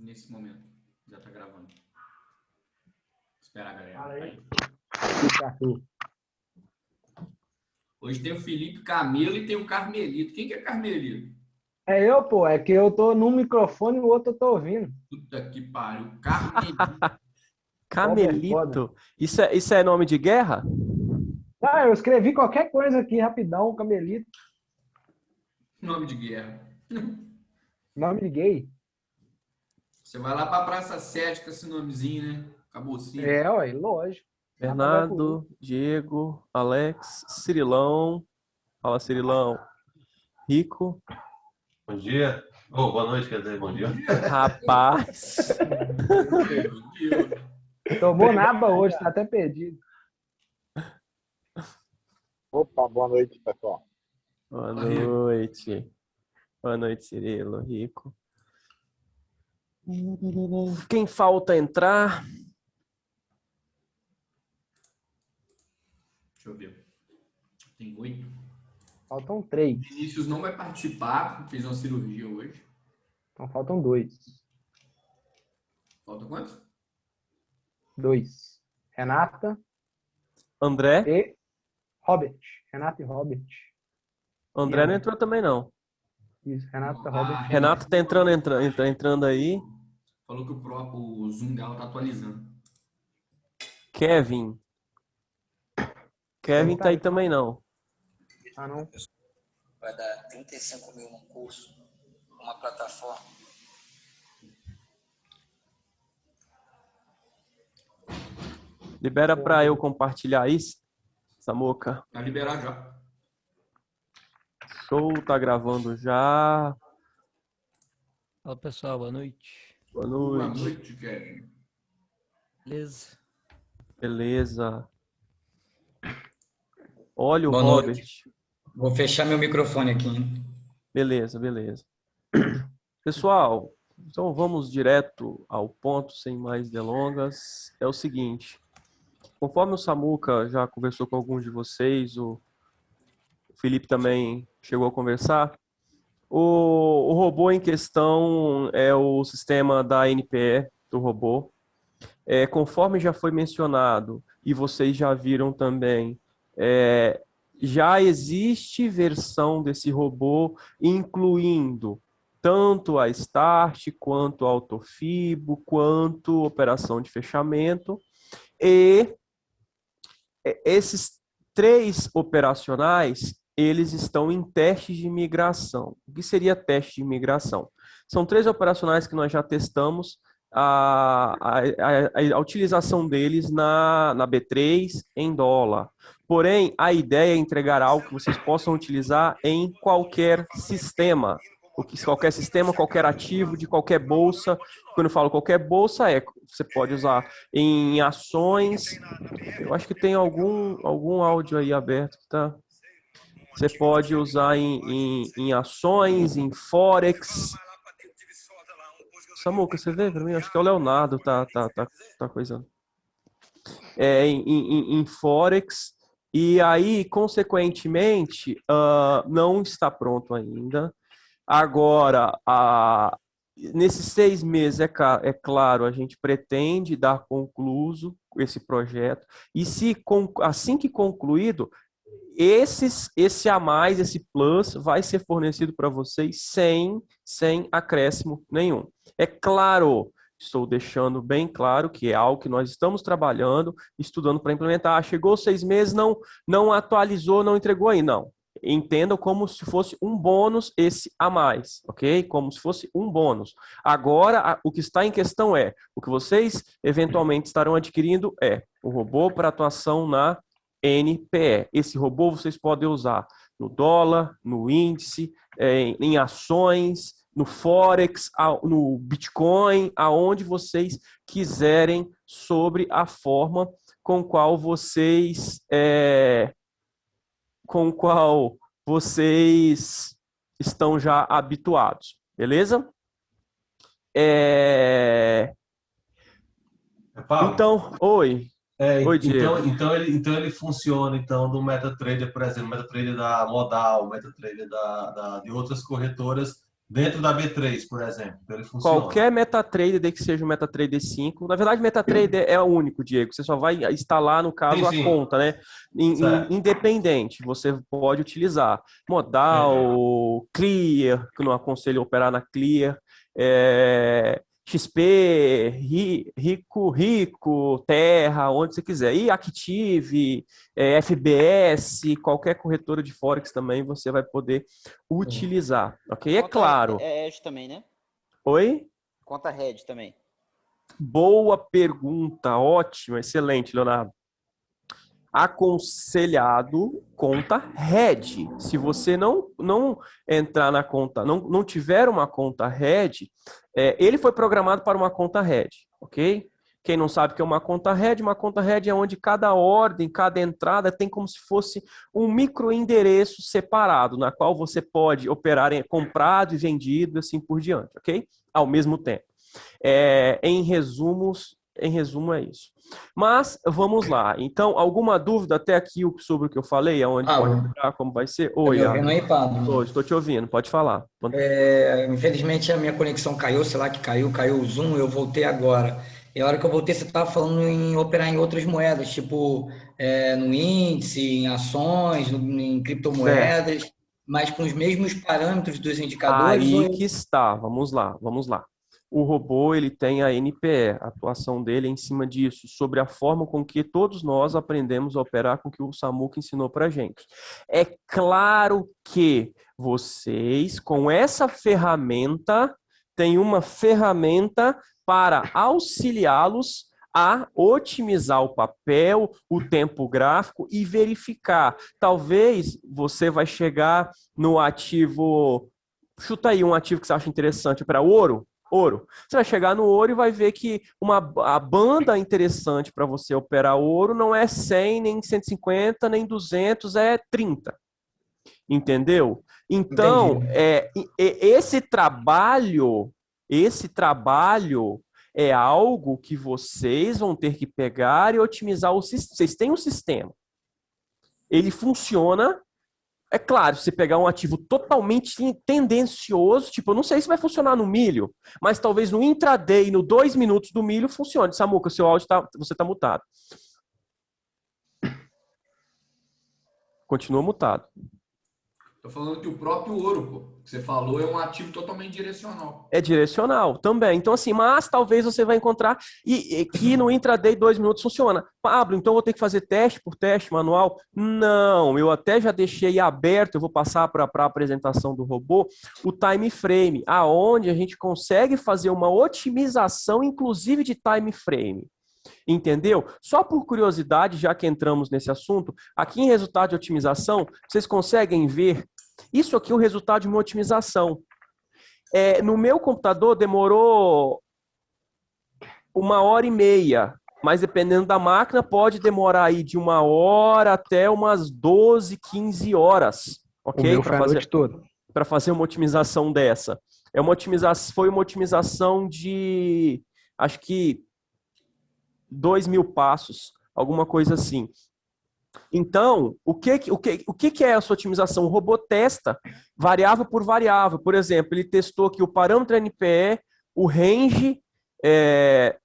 nesse momento. Já tá gravando. Esperar a galera. Aí. Hoje tem o Felipe Camelo e tem o Carmelito. Quem que é Carmelito? É eu, pô. É que eu tô num microfone e o outro eu tô ouvindo. Puta que pariu. Carmelito. Camelito. Isso é nome de guerra? Ah, eu escrevi qualquer coisa aqui rapidão, Camelito. Nome de guerra. Nome de gay. Você vai lá pra Praça 7 com esse nomezinho, né? Acabou assim. É, ué, lógico. Bernardo, Diego, Alex, Cirilão. Fala, Cirilão. Rico. Bom dia. Oh, boa noite, quer dizer, bom dia. Rapaz. Tomou nada hoje, tá até perdido. Opa, boa noite, pessoal. Boa noite. Boa noite, Cirilo, Rico. Quem falta entrar? Deixa eu ver. Tem 8. Faltam 3. Vinícius não vai participar, fez uma cirurgia hoje. Então faltam 2. Falta quantos? 2. Renata André? e Robert. Renata e Robert. André não entrou também, não. Isso, Renata e Robert. Renato tá entrando aí. Falou que o Zoom dela tá atualizando. Kevin. Kevin tá aí também, não. Ah, não. Vai dar 35 mil num curso, uma plataforma. Libera pra eu compartilhar isso, Samuca. Tá liberado já. Show, tá gravando já. Fala pessoal, boa noite. Boa Boa noite. noite, Kevin. Beleza? Beleza. Olha o Boa Robert. noite. Vou fechar meu microfone aqui, hein? Beleza, beleza. Pessoal, então vamos direto ao ponto, sem mais delongas. É o seguinte, conforme o Samuca já conversou com alguns de vocês, o Felipe também chegou a conversar, o robô em questão é o sistema da NPE do robô. Conforme já foi mencionado, e vocês já viram também, já existe versão desse robô, incluindo tanto a Start, quanto a Autofibo, quanto operação de fechamento. E esses 3 operacionais, eles estão em testes de migração. O que seria teste de migração? São 3 operacionais que nós já testamos a utilização deles na B3 em dólar. Porém, a ideia é entregar algo que vocês possam utilizar em qualquer sistema. Qualquer sistema, qualquer ativo, de qualquer bolsa. Quando eu falo qualquer bolsa, você pode usar em ações. Eu acho que tem algum áudio aí aberto, tá? Você pode usar em ações, em Forex. Samuca, você vê para mim? Acho que é o Leonardo tá coisando. Em Forex. E aí, consequentemente, não está pronto ainda. Agora, nesses 6 meses, é claro, a gente pretende dar concluso esse projeto. E assim que concluído, esse a mais, esse plus, vai ser fornecido para vocês sem acréscimo nenhum. É claro, estou deixando bem claro que é algo que nós estamos trabalhando, estudando para implementar. Chegou 6 meses, não atualizou, não entregou aí, não. Entendam como se fosse um bônus esse a mais, ok? Como se fosse um bônus. Agora, o que está em questão o que vocês eventualmente estarão adquirindo o robô para atuação na NPE. Esse robô vocês podem usar no dólar, no índice, em ações, no Forex, no Bitcoin, aonde vocês quiserem, sobre a forma com qual vocês estão já habituados, beleza? Paulo, Então, oi. Oi, Diego. Então ele funciona do MetaTrader, por exemplo, MetaTrader da Modal, MetaTrader de outras corretoras, Dentro da B3, por exemplo. Então ele funciona. Qualquer MetaTrader, desde que seja o MetaTrader 5. Na verdade, MetaTrader é o único, Diego. Você só vai instalar, no caso, Sim. a conta, né? Independente, você pode utilizar Modal, Clear, que eu não aconselho operar na Clear, XP, Rico, Terra, onde você quiser. E Active, FBS, qualquer corretora de Forex também você vai poder utilizar, ok? É claro. É Edge também, né? Oi? Conta Red também. Boa pergunta, ótimo, excelente, Leonardo. Aconselhado conta Red. Se você não entrar na conta, não tiver uma conta Red, ele foi programado para uma conta Red, ok? Quem não sabe o que é uma conta Red é onde cada ordem, cada entrada tem como se fosse um microendereço separado, na qual você pode operar em comprado e vendido, assim por diante, ok? Ao mesmo tempo. Em resumo é isso. Mas vamos lá. Então, alguma dúvida até aqui sobre o que eu falei? Aonde pode entrar, como vai ser? Oi, tá me ouvindo aí, Pablo? Estou te ouvindo, pode falar. Infelizmente a minha conexão caiu, sei lá que caiu o Zoom, eu voltei agora. E a hora que eu voltei, você estava falando em operar em outras moedas, tipo no índice, em ações, em criptomoedas, mas com os mesmos parâmetros dos indicadores? Aí que está, vamos lá. O robô, ele tem a NPE, a atuação dele é em cima disso, sobre a forma com que todos nós aprendemos a operar com que o Samuca ensinou pra gente. É claro que vocês, com essa ferramenta, têm uma ferramenta para auxiliá-los a otimizar o papel, o tempo gráfico e verificar. Talvez você vai chegar no ativo, chuta aí um ativo que você acha interessante para ouro. Você vai chegar no ouro e vai ver que a banda interessante para você operar ouro não é 100, nem 150, nem 200, é 30. Entendeu? Então, esse trabalho é algo que vocês vão ter que pegar e otimizar o sistema. Vocês têm um sistema. Ele funciona. É claro, se você pegar um ativo totalmente tendencioso, tipo, eu não sei se vai funcionar no milho, mas talvez no intraday, no 2 minutos do milho, funcione. Samuca, seu áudio você está mutado. Continua mutado. Tô falando que o próprio ouro, pô, que você falou, é um ativo totalmente direcional. É direcional também. Então, assim, mas talvez você vai encontrar e que no intraday 2 minutos funciona. Pablo, então eu vou ter que fazer teste por teste manual? Não, eu até já deixei aberto, eu vou passar para a apresentação do robô, o time frame, aonde a gente consegue fazer uma otimização, inclusive de time frame. Entendeu? Só por curiosidade, já que entramos nesse assunto, aqui em resultado de otimização, vocês conseguem ver, isso aqui é o resultado de uma otimização. No meu computador demorou 1h30, mas dependendo da máquina pode demorar aí de 1 hora até umas 12, 15 horas, ok? Para fazer uma otimização dessa. Foi uma otimização de, acho que 2.000 passos, alguma coisa assim. Então, o que é essa otimização? O robô testa variável por variável. Por exemplo, ele testou aqui o parâmetro NPE, o range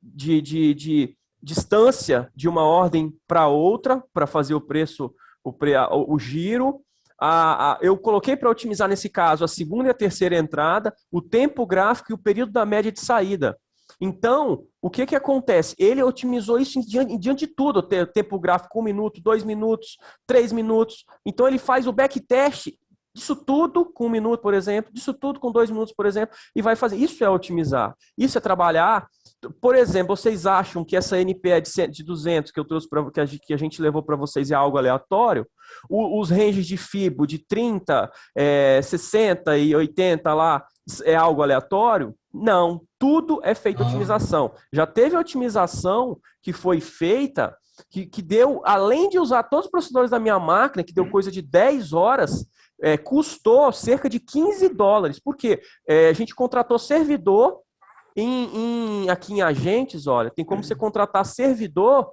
de distância de uma ordem para outra, para fazer o preço, o giro. Eu coloquei para otimizar, nesse caso, a segunda e a terceira entrada, o tempo gráfico e o período da média de saída. Então, o que acontece? Ele otimizou isso em diante de tudo, o tempo gráfico 1 minuto, 2 minutos, 3 minutos. Então, ele faz o backtest disso tudo com 1 minuto, por exemplo, disso tudo com 2 minutos, por exemplo, e vai fazer. Isso é otimizar. Isso é trabalhar. Por exemplo, vocês acham que essa NPE de 200 que eu trouxe que a gente levou para vocês é algo aleatório? Os ranges de FIBO de 30, 60 e 80 lá é algo aleatório? Não, tudo é feito otimização. Já teve otimização que foi feita, que deu, além de usar todos os processadores da minha máquina, que deu coisa de 10 horas, custou cerca de $15. Por quê? A gente contratou servidor aqui em Agentes, olha, tem como você contratar servidor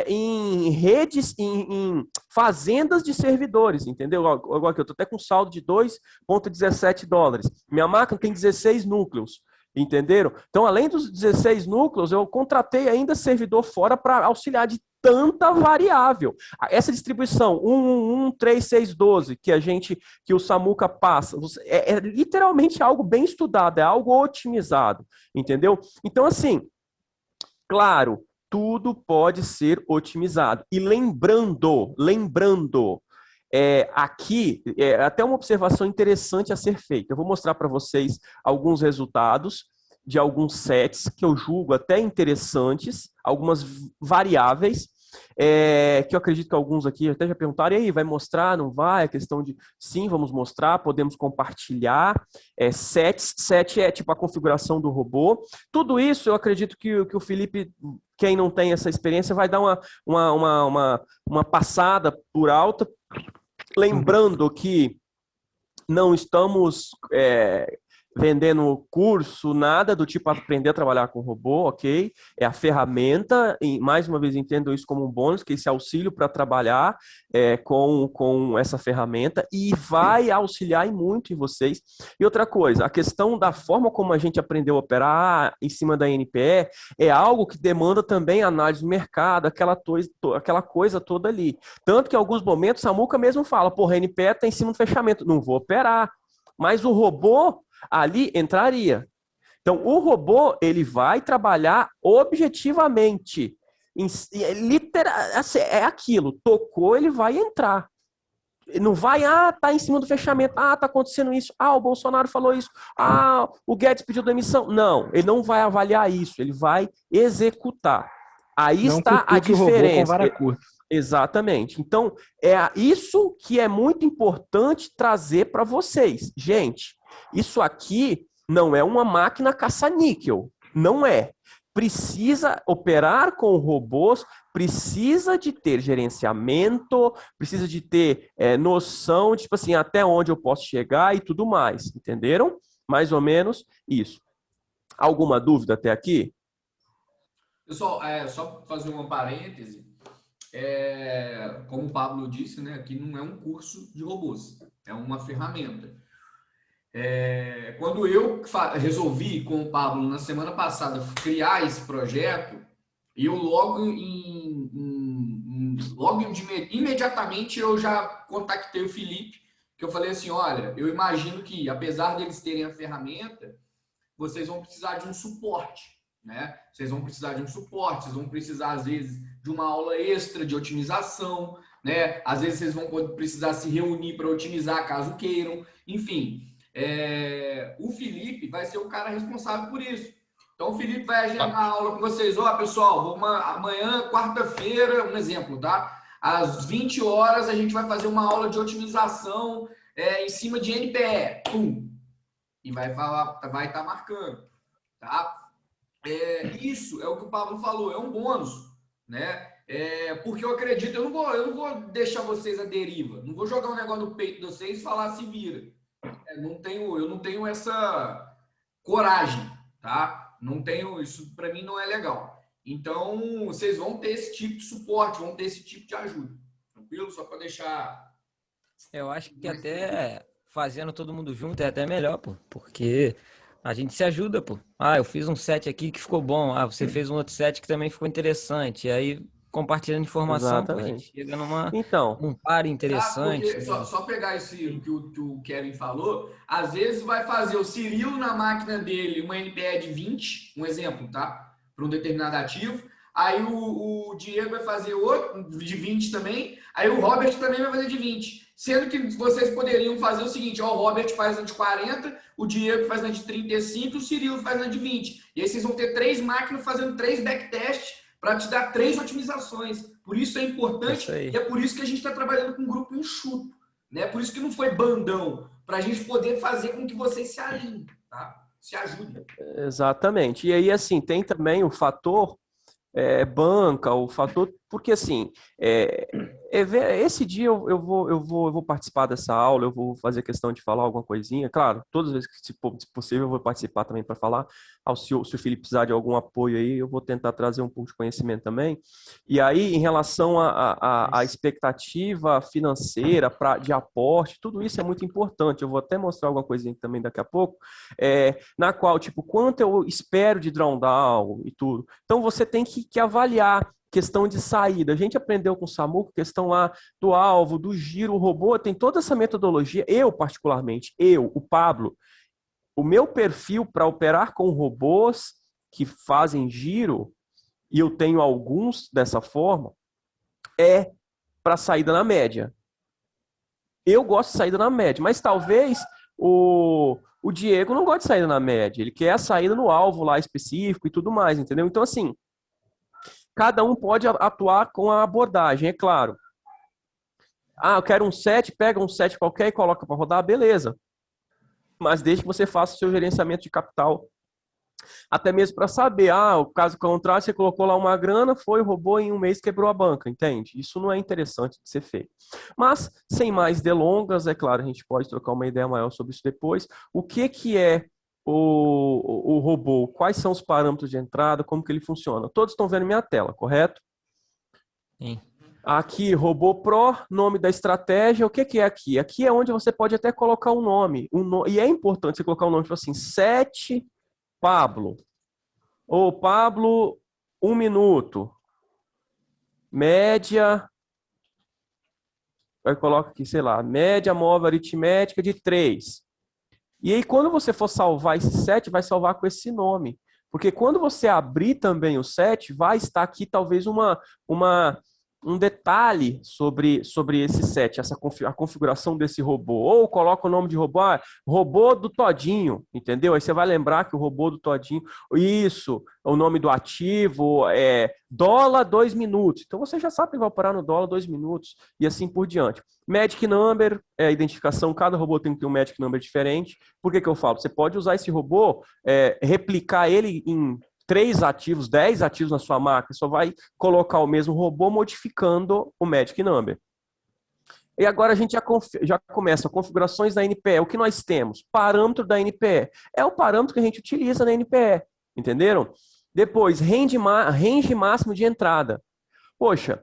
em redes, em fazendas de servidores, entendeu? Agora que eu estou até com saldo de 2,17 dólares. Minha máquina tem 16 núcleos, entenderam? Então, além dos 16 núcleos, eu contratei ainda servidor fora para auxiliar de tanta variável. Essa distribuição 1,1,1,3,6,12 que o Samuca passa, é literalmente algo bem estudado, é algo otimizado, entendeu? Então, assim, claro, tudo pode ser otimizado. E lembrando, aqui é até uma observação interessante a ser feita. Eu vou mostrar para vocês alguns resultados de alguns sets que eu julgo até interessantes, algumas variáveis, que eu acredito que alguns aqui até já perguntaram, e aí, vai mostrar, não vai? A questão de, sim, vamos mostrar, podemos compartilhar, set é tipo a configuração do robô. Tudo isso eu acredito que o Felipe, quem não tem essa experiência, vai dar uma passada por alta, lembrando que não estamos vendendo curso, nada do tipo aprender a trabalhar com robô, ok? É a ferramenta, e mais uma vez entendo isso como um bônus, que esse auxílio para trabalhar com essa ferramenta, e vai auxiliar muito em vocês. E outra coisa, a questão da forma como a gente aprendeu a operar em cima da NPE é algo que demanda também análise do mercado, aquela coisa toda ali. Tanto que em alguns momentos a Samuca mesmo fala, porra, a NPE está em cima do fechamento, não vou operar. Mas o robô ali entraria. Então, o robô, ele vai trabalhar objetivamente. É aquilo. Tocou, ele vai entrar. Não vai, tá em cima do fechamento. Tá acontecendo isso. O Bolsonaro falou isso. O Guedes pediu demissão. Não, ele não vai avaliar isso. Ele vai executar. Aí Não está a cutuque o robô com diferença. vara curta. Exatamente. Então, é isso que é muito importante trazer para vocês. Gente, isso aqui não é uma máquina caça-níquel. Não é. Precisa operar com robôs, precisa de ter gerenciamento, precisa de ter noção de, tipo assim, até onde eu posso chegar e tudo mais. Entenderam? Mais ou menos isso. Alguma dúvida até aqui? Pessoal, só fazer uma parêntese. Como o Pablo disse, né, aqui não é um curso de robôs, é uma ferramenta. Quando eu resolvi com o Pablo na semana passada criar esse projeto, eu imediatamente eu já contactei o Felipe, que eu falei assim, olha, eu imagino que apesar deles terem a ferramenta, vocês vão precisar de um suporte, né? Vocês vão precisar de um suporte, vocês vão precisar às vezes de uma aula extra de otimização, né? Às vezes vocês vão precisar se reunir para otimizar caso queiram, enfim. O Felipe vai ser o cara responsável por isso. Então o Felipe vai agendar a aula com vocês. Pessoal, amanhã, quarta-feira, um exemplo, tá? Às 20 horas a gente vai fazer uma aula de otimização em cima de NPE. Pum! E vai estar marcando, tá? Isso é o que o Pablo falou, é um bônus, né? Porque eu acredito, eu não vou deixar vocês à deriva, não vou jogar um negócio no peito de vocês e falar se vira. Eu não tenho essa coragem, tá? Não tenho, isso para mim não é legal. Então, vocês vão ter esse tipo de suporte, vão ter esse tipo de ajuda. Tranquilo? Só para deixar... Eu acho que até fazendo todo mundo junto é até melhor, pô, porque a gente se ajuda, pô. Eu fiz um set aqui que ficou bom, você fez um outro set que também ficou interessante, e aí compartilhando informação, pô, a gente chega num par interessante. Só pegar esse que o Kevin falou, às vezes vai fazer o Cirilo na máquina dele uma NPE de 20, um exemplo, tá? Para um determinado ativo, aí o Diego vai fazer outro de 20 também, aí o Robert também vai fazer de 20. Sendo que vocês poderiam fazer o seguinte, o Robert faz na de 40, o Diego faz na de 35, o Cirilo faz na de 20. E aí vocês vão ter 3 máquinas fazendo 3 backtests para te dar 3 otimizações. Por isso é importante e é por isso que a gente está trabalhando com um grupo enxuto. Né? Por isso que não foi bandão, para a gente poder fazer com que vocês se alinhem, tá? Se ajudem. Exatamente. E aí, assim, tem também o fator banca, o fator... Porque, assim, Esse dia eu vou participar dessa aula, eu vou fazer questão de falar alguma coisinha. Claro, todas as vezes que se possível eu vou participar também para falar. Se o Felipe precisar de algum apoio aí, eu vou tentar trazer um pouco de conhecimento também. E aí, em relação à expectativa financeira, de aporte, tudo isso é muito importante. Eu vou até mostrar alguma coisinha também daqui a pouco, na qual, tipo, quanto eu espero de drawdown e tudo. Então, você tem que avaliar. Questão de saída. A gente aprendeu com o Samuco, questão lá do alvo, do giro, o robô, tem toda essa metodologia. Eu, particularmente, o Pablo, o meu perfil para operar com robôs que fazem giro, e eu tenho alguns dessa forma, é para saída na média. Eu gosto de saída na média, mas talvez o Diego não goste de saída na média. Ele quer a saída no alvo lá específico e tudo mais, entendeu? Então, assim, cada um pode atuar com a abordagem, é claro. Eu quero um set, pega um set qualquer e coloca para rodar, beleza. Mas desde que você faça o seu gerenciamento de capital. Até mesmo para saber, o caso contrário, você colocou lá uma grana, roubou em um mês, quebrou a banca, entende? Isso não é interessante de ser feito. Mas, sem mais delongas, é claro, a gente pode trocar uma ideia maior sobre isso depois. O que é o robô, quais são os parâmetros de entrada, como que ele funciona. Todos estão vendo minha tela, correto? Sim. Aqui, robô Pro, nome da estratégia, o que é aqui? Aqui é onde você pode até colocar um nome. E é importante você colocar um nome, tipo assim, 7 Pablo. Ou Pablo, 1 minuto. Média, vai colocar aqui, sei lá, média móvel aritmética de 3. E aí, quando você for salvar esse set, vai salvar com esse nome. Porque quando você abrir também o set, vai estar aqui talvez um detalhe sobre esse set, a configuração desse robô. Ou coloca o nome de robô, robô do Todinho, entendeu? Aí você vai lembrar que o robô do Todinho, isso, o nome do ativo é dólar 2 minutos. Então você já sabe que vai operar no dólar 2 minutos e assim por diante. Magic Number é a identificação, cada robô tem que ter um Magic Number diferente. Por que eu falo? Você pode usar esse robô, replicar ele em 3 ativos, 10 ativos na sua máquina, só vai colocar o mesmo robô modificando o Magic Number. E agora a gente já começa configurações da NPE. O que nós temos? Parâmetro da NPE. É o parâmetro que a gente utiliza na NPE. Entenderam? Depois, range máximo de entrada. Poxa,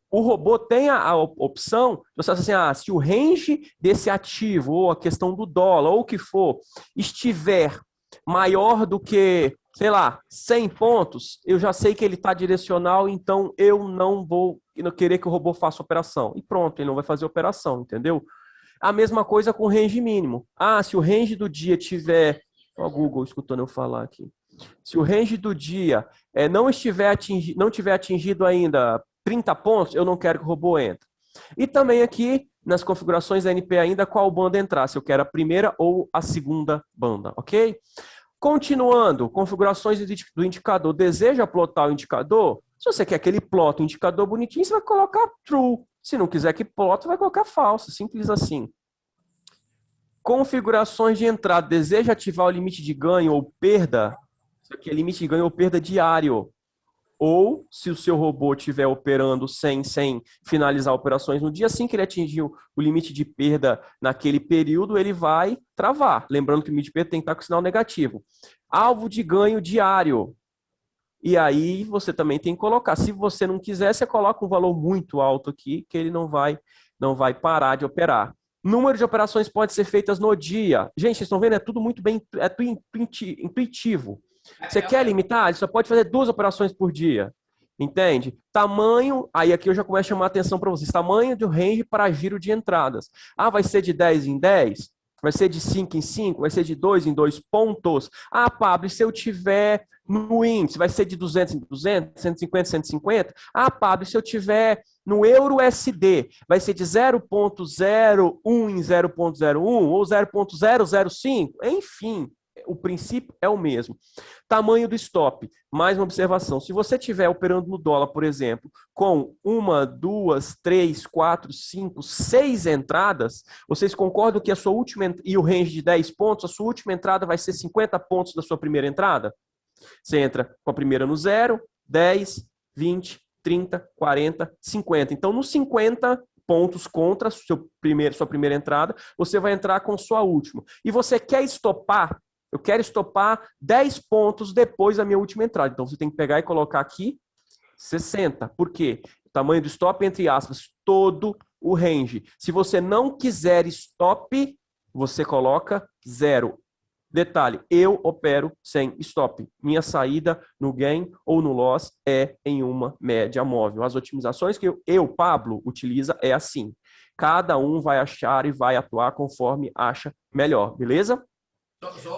o robô tem a opção, você assim, se o range desse ativo, ou a questão do dólar, ou o que for, estiver maior do que, sei lá, 100 pontos, eu já sei que ele está direcional, então eu não vou querer que o robô faça operação. E pronto, ele não vai fazer operação, entendeu? A mesma coisa com o range mínimo. Se o range do dia tiver... Olha o Google escutando eu falar aqui. Se o range do dia não tiver atingido ainda 30 pontos, eu não quero que o robô entre. E também aqui, nas configurações da NP ainda, qual banda entrar, se eu quero a primeira ou a segunda banda, ok? Continuando, configurações do indicador. Deseja plotar o indicador? Se você quer que ele plote o indicador bonitinho, você vai colocar true. Se não quiser que plote, vai colocar falso, simples assim. Configurações de entrada. Deseja ativar o limite de ganho ou perda? Isso aqui é limite de ganho ou perda diário. Ou, se o seu robô estiver operando sem finalizar operações no dia, assim que ele atingir o limite de perda naquele período, ele vai travar. Lembrando que o limite de perda tem que estar com sinal negativo. Alvo de ganho diário. E aí você também tem que colocar. Se você não quiser, você coloca um valor muito alto aqui, que ele não vai parar de operar. Número de operações pode ser feitas no dia. Gente, vocês estão vendo? É tudo muito bem intuitivo. Você quer limitar? Ele só pode fazer 2 operações por dia. Entende? Tamanho, aí aqui eu já começo a chamar a atenção para vocês. Tamanho do range para giro de entradas. Vai ser de 10 em 10? Vai ser de 5 em 5? Vai ser de 2 em 2 pontos? Pablo, e se eu tiver no índice, vai ser de 200 em 200? 150 em 150? Pablo, e se eu tiver no euro USD, vai ser de 0.01 em 0.01 ou 0.005? Enfim, o princípio é o mesmo. Tamanho do stop. Mais uma observação. Se você estiver operando no dólar, por exemplo, com 1, 2, 3, 4, 5, 6 entradas, vocês concordam que a sua última, e o range de 10 pontos, a sua última entrada vai ser 50 pontos da sua primeira entrada? Você entra com a primeira no 0, 10, 20, 30, 40, 50. Então, nos 50 pontos contra sua primeira entrada, você vai entrar com sua última. E você quer estopar? Eu quero estopar 10 pontos depois da minha última entrada. Então, você tem que pegar e colocar aqui 60. Por quê? O tamanho do stop, entre aspas, todo o range. Se você não quiser stop, você coloca 0. Detalhe, eu opero sem stop. Minha saída no gain ou no loss é em uma média móvel. As otimizações que eu Pablo, utiliza é assim. Cada um vai achar e vai atuar conforme acha melhor, beleza?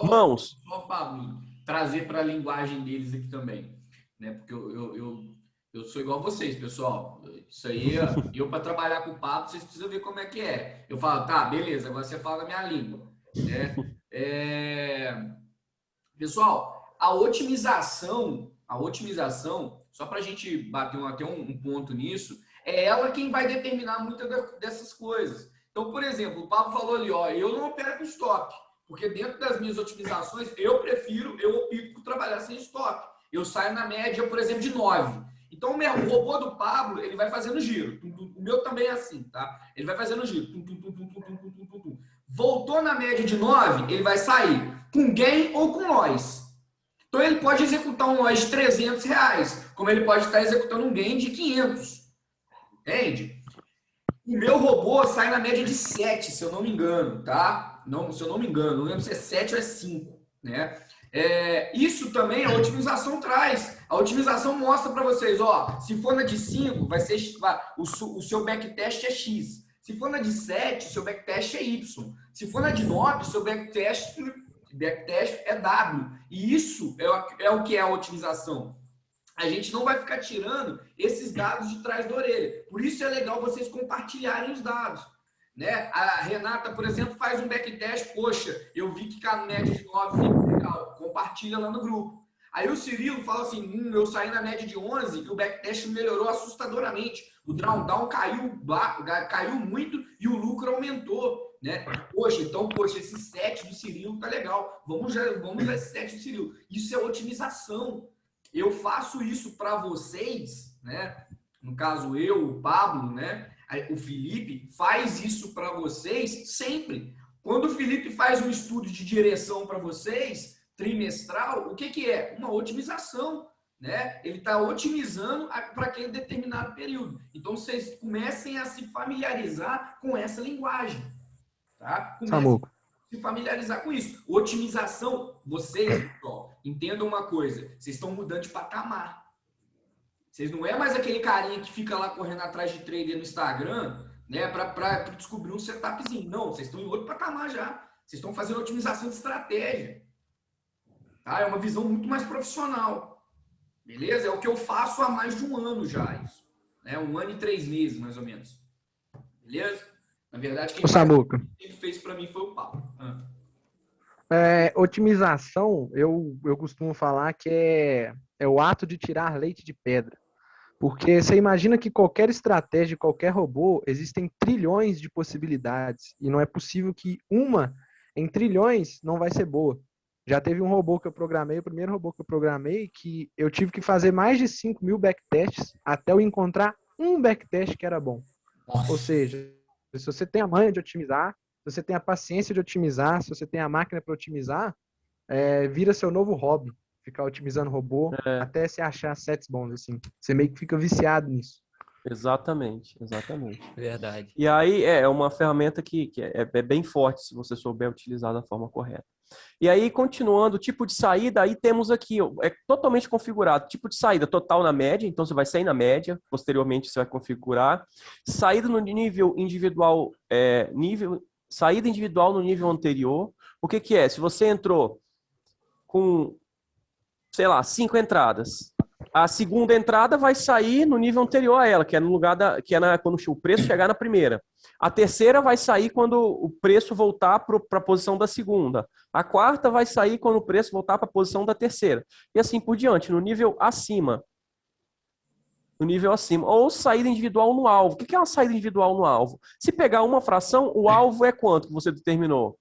Mãos. Só, Pablo, trazer para a linguagem deles aqui também. Né? Porque eu sou igual a vocês, pessoal. Isso aí, eu para trabalhar com o Pablo, vocês precisam ver como é que é. Eu falo, tá, beleza, agora você fala na minha língua. Né? Pessoal, a otimização, só para a gente bater até um ponto nisso, é ela quem vai determinar muitas dessas coisas. Então, por exemplo, o Pablo falou ali, ó, eu não opero com stop, porque dentro das minhas otimizações, eu opto por trabalhar sem stop. Eu saio na média, por exemplo, de 9. Então, o robô do Pablo, ele vai fazendo giro. O meu também é assim, tá? Ele vai fazendo giro. Voltou na média de 9, ele vai sair com gain ou com loss. Então, ele pode executar um loss de R$300, como ele pode estar executando um gain de 500. Entende? O meu robô sai na média de 7, se eu não me engano, tá? Não, se eu não me engano, não lembro se é 7 ou é 5, né? Isso também a otimização traz. A otimização mostra para vocês, ó, se for na de 5, o seu backtest é X. Se for na de 7, o seu backtest é Y. Se for na de 9, o seu backtest é W. E isso é o que é a otimização. A gente não vai ficar tirando esses dados de trás da orelha. Por isso é legal vocês compartilharem os dados. Né? A Renata, por exemplo, faz um backtest. Poxa, eu vi que a média de 9 fica legal. Compartilha lá no grupo. Aí o Cirilo fala assim, eu saí na média de 11 e o backtest melhorou assustadoramente. O drawdown caiu muito e o lucro aumentou. Né? Poxa, esse 7 do Cirilo tá legal. Vamos usar esse 7 do Cirilo. Isso é otimização. Eu faço isso para vocês, né? No caso, eu, o Pablo, né? O Felipe faz isso para vocês sempre. Quando o Felipe faz um estudo de direção para vocês, trimestral, o que é? Uma otimização. Né? Ele está otimizando para aquele determinado período. Então, vocês comecem a se familiarizar com essa linguagem. Tá? Comecem a se familiarizar com isso. Otimização, vocês, pessoal, entendam uma coisa. Vocês estão mudando de patamar. Vocês não é mais aquele carinha que fica lá correndo atrás de trader no Instagram, né, para descobrir um setupzinho. Não, vocês estão em outro patamar já. Vocês estão fazendo otimização de estratégia. Tá? É uma visão muito mais profissional. Beleza? É o que eu faço há mais de um ano já, isso. Né? 1 ano e 3 meses, mais ou menos. Beleza? Na verdade, quem fez para mim foi o Paulo. Otimização, eu costumo falar que é o ato de tirar leite de pedra. Porque você imagina que qualquer estratégia, qualquer robô, existem trilhões de possibilidades. E não é possível que uma em trilhões não vai ser boa. Já teve um robô que eu programei, o primeiro robô que eu programei, que eu tive que fazer mais de 5.000 backtests até eu encontrar um backtest que era bom. Nossa. Ou seja, se você tem a manha de otimizar, se você tem a paciência de otimizar, se você tem a máquina para otimizar, vira seu novo hobby. Ficar otimizando robô até você achar sets bons, assim. Você meio que fica viciado nisso. Exatamente. Verdade. E aí é uma ferramenta que é bem forte se você souber utilizar da forma correta. E aí, continuando, tipo de saída, aí temos aqui, é totalmente configurado, tipo de saída total na média, então você vai sair na média, posteriormente você vai configurar. Saída no nível individual, saída individual no nível anterior. O que é? Se você entrou com, sei lá, 5 entradas, a segunda entrada vai sair no nível anterior a ela, que é no lugar quando o preço chegar na primeira. A terceira vai sair quando o preço voltar para a posição da segunda. A quarta vai sair quando o preço voltar para a posição da terceira. E assim por diante, no nível acima. Ou saída individual no alvo. O que é uma saída individual no alvo? Se pegar uma fração, o alvo é quanto que você determinou?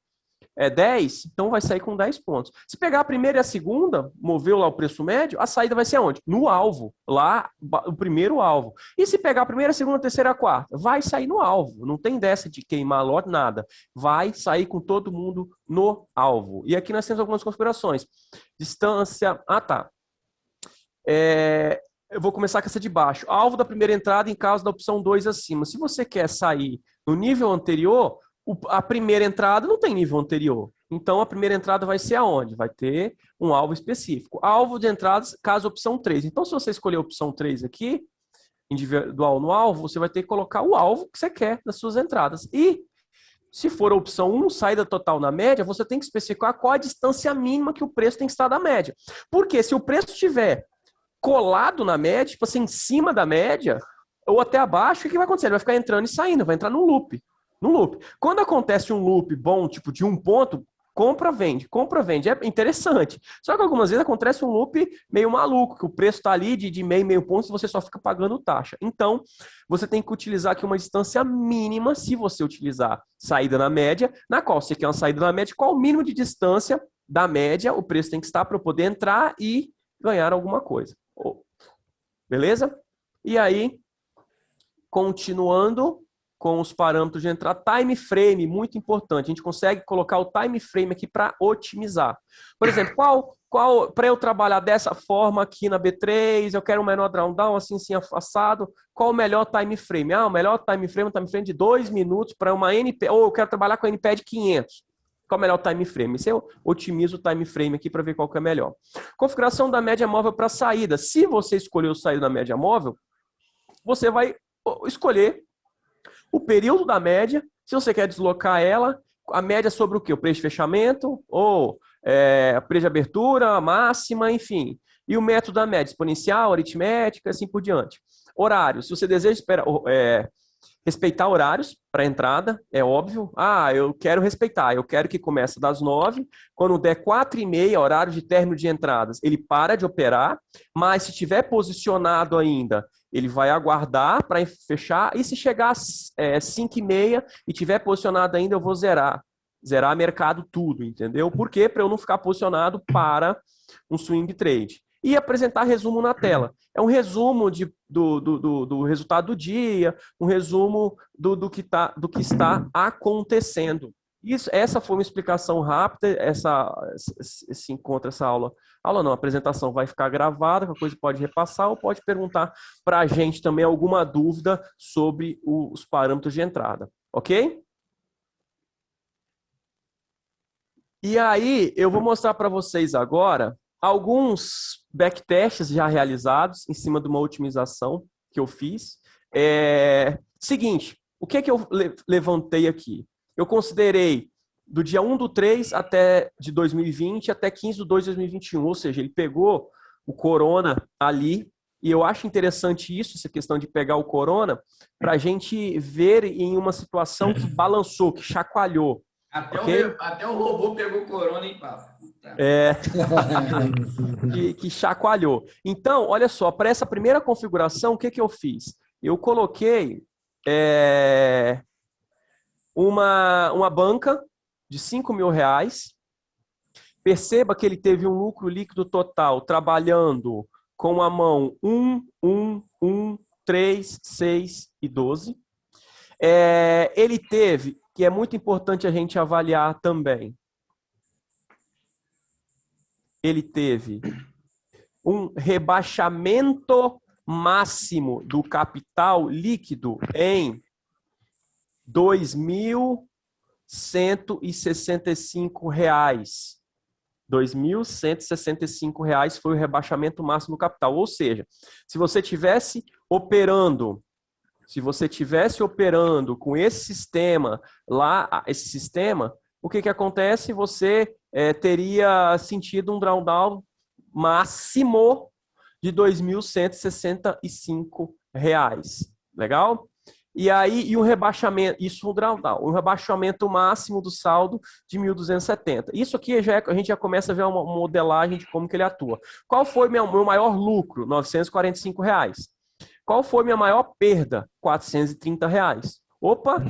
é 10, então vai sair com 10 pontos. Se pegar a primeira e a segunda, moveu lá o preço médio, a saída vai ser aonde? No alvo, lá o primeiro alvo. E se pegar a primeira, a segunda, a terceira, a quarta, vai sair no alvo. Não tem dessa de queimar lote, nada. Vai sair com todo mundo no alvo. E aqui nós temos algumas configurações. Distância... Ah, tá. Eu vou começar com essa de baixo. Alvo da primeira entrada em caso da opção 2 acima. Se você quer sair no nível anterior, a primeira entrada não tem nível anterior. Então, a primeira entrada vai ser aonde? Vai ter um alvo específico. Alvo de entradas, caso opção 3. Então, se você escolher a opção 3 aqui, individual no alvo, você vai ter que colocar o alvo que você quer nas suas entradas. E, se for a opção 1, saída total na média, você tem que especificar qual a distância mínima que o preço tem que estar da média. Porque se o preço estiver colado na média, tipo assim, em cima da média, ou até abaixo, o que vai acontecer? Ele vai ficar entrando e saindo, vai entrar num loop. Quando acontece um loop bom, tipo de um ponto, compra, vende. É interessante. Só que algumas vezes acontece um loop meio maluco, que o preço está ali de meio ponto e você só fica pagando taxa. Então, você tem que utilizar aqui uma distância mínima, se você utilizar saída na média, na qual você quer uma saída na média, qual o mínimo de distância da média o preço tem que estar para eu poder entrar e ganhar alguma coisa. Beleza? E aí, continuando com os parâmetros de entrada, time frame, muito importante. A gente consegue colocar o time frame aqui para otimizar. Por exemplo, para eu trabalhar dessa forma aqui na B3, eu quero um menor drawdown, assim assado, qual o melhor time frame? O melhor time frame é um time frame de 2 minutos para uma NP, ou eu quero trabalhar com a NP de 500. Qual é o melhor time frame? Se eu otimizo o time frame aqui para ver qual que é melhor. Configuração da média móvel para saída. Se você escolher o saída da média móvel, você vai escolher o período da média, se você quer deslocar ela, a média sobre o quê? O preço de fechamento, ou a preço de abertura, a máxima, enfim. E o método da média, exponencial, aritmética, assim por diante. Horário, se você deseja respeitar horários para entrada, é óbvio. Eu quero respeitar, eu quero que comece das 9, quando der 4h30, horário de término de entradas, ele para de operar, mas se tiver posicionado ainda, ele vai aguardar para fechar, e se chegar às 5h30 e tiver posicionado ainda, eu vou zerar mercado tudo, entendeu? Por quê? Para eu não ficar posicionado para um swing trade. E apresentar resumo na tela. É um resumo do resultado do dia, um resumo do que está acontecendo. Essa foi uma explicação rápida, se encontra essa aula. Aula não, a apresentação vai ficar gravada, qualquer coisa pode repassar ou pode perguntar para a gente também alguma dúvida sobre os parâmetros de entrada, ok? E aí, eu vou mostrar para vocês agora alguns backtests já realizados em cima de uma otimização que eu fiz. Seguinte, o que eu levantei aqui? Eu considerei do dia 1/3 de 2020 até 15/2 de 2021, ou seja, ele pegou o corona ali, e eu acho interessante isso, essa questão de pegar o corona, para a gente ver em uma situação que balançou, que chacoalhou. Até o robô pegou corona, hein, papo? Que chacoalhou. Então, olha só, para essa primeira configuração, o que eu fiz? Eu coloquei uma banca de R$5.000. Perceba que ele teve um lucro líquido total trabalhando com a mão 1, 1, 1, 3, 6 e 12. Ele teve, que é muito importante a gente avaliar também, ele teve um rebaixamento máximo do capital líquido em R$2.165. R$2.165 foi o rebaixamento máximo do capital. Ou seja, se você tivesse operando com esse sistema lá, o que acontece? Você teria sentido um drawdown máximo de R$2.165. Legal? E aí, um rebaixamento, isso um drawdown, um rebaixamento máximo do saldo de 1.270. Isso aqui a gente já começa a ver uma modelagem de como que ele atua. Qual foi meu maior lucro? R$945. Qual foi minha maior perda? R$430. Opa,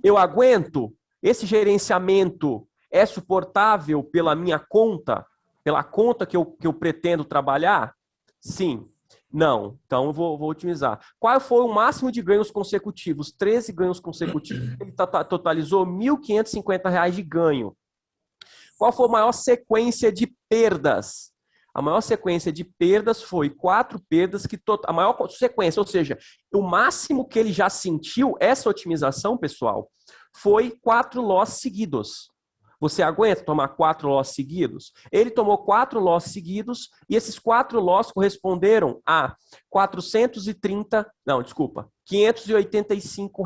eu aguento esse gerenciamento é suportável pela minha conta? Pela conta que eu pretendo trabalhar? Sim. Não. Então, eu vou otimizar. Qual foi o máximo de ganhos consecutivos? 13 ganhos consecutivos. Ele totalizou R$ 1.550 de ganho. Qual foi a maior sequência de perdas? A maior sequência de perdas foi 4 perdas, a maior sequência, ou seja, o máximo que ele já sentiu, essa otimização, pessoal, foi 4 loss seguidos. Você aguenta tomar 4 loss seguidos? Ele tomou 4 loss seguidos e esses 4 loss corresponderam a R$ 585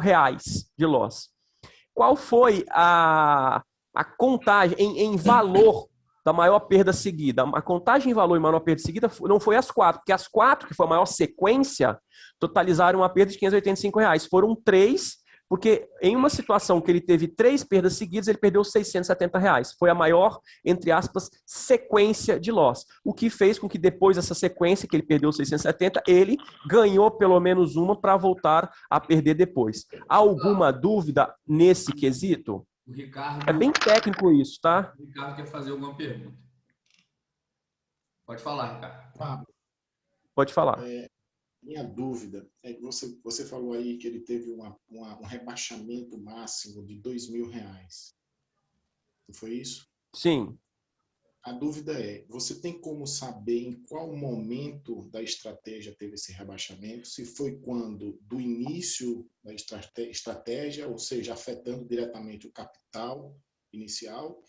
de loss. Qual foi a contagem em valor da maior perda seguida? A contagem em valor e maior perda seguida não foi as 4, porque as 4, que foi a maior sequência, totalizaram uma perda de R$ 585. Foram 3, porque em uma situação que ele teve 3 perdas seguidas, ele perdeu R$ 670. Foi a maior, entre aspas, sequência de loss. O que fez com que depois dessa sequência, que ele perdeu 670, ele ganhou pelo menos uma para voltar a perder depois. Alguma dúvida nesse quesito? O Ricardo, É bem técnico isso, tá? o Ricardo quer fazer alguma pergunta. Pode falar, Ricardo. Pablo, Pode falar. minha dúvida é que você falou aí que ele teve um rebaixamento máximo de R$ 2.000. Não foi isso? Sim. A dúvida é, você tem como saber em qual momento da estratégia teve esse rebaixamento? Se foi quando do início da estratégia, ou seja, afetando diretamente o capital inicial,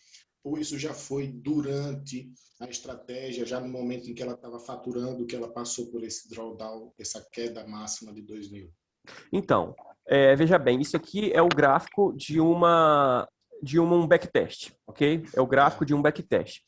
ou isso já foi durante a estratégia, já no momento em que ela estava faturando, que ela passou por esse drawdown, essa queda máxima de 2.000? Então, veja bem, isso aqui é o gráfico de um backtest, ok? É o gráfico de um backtest.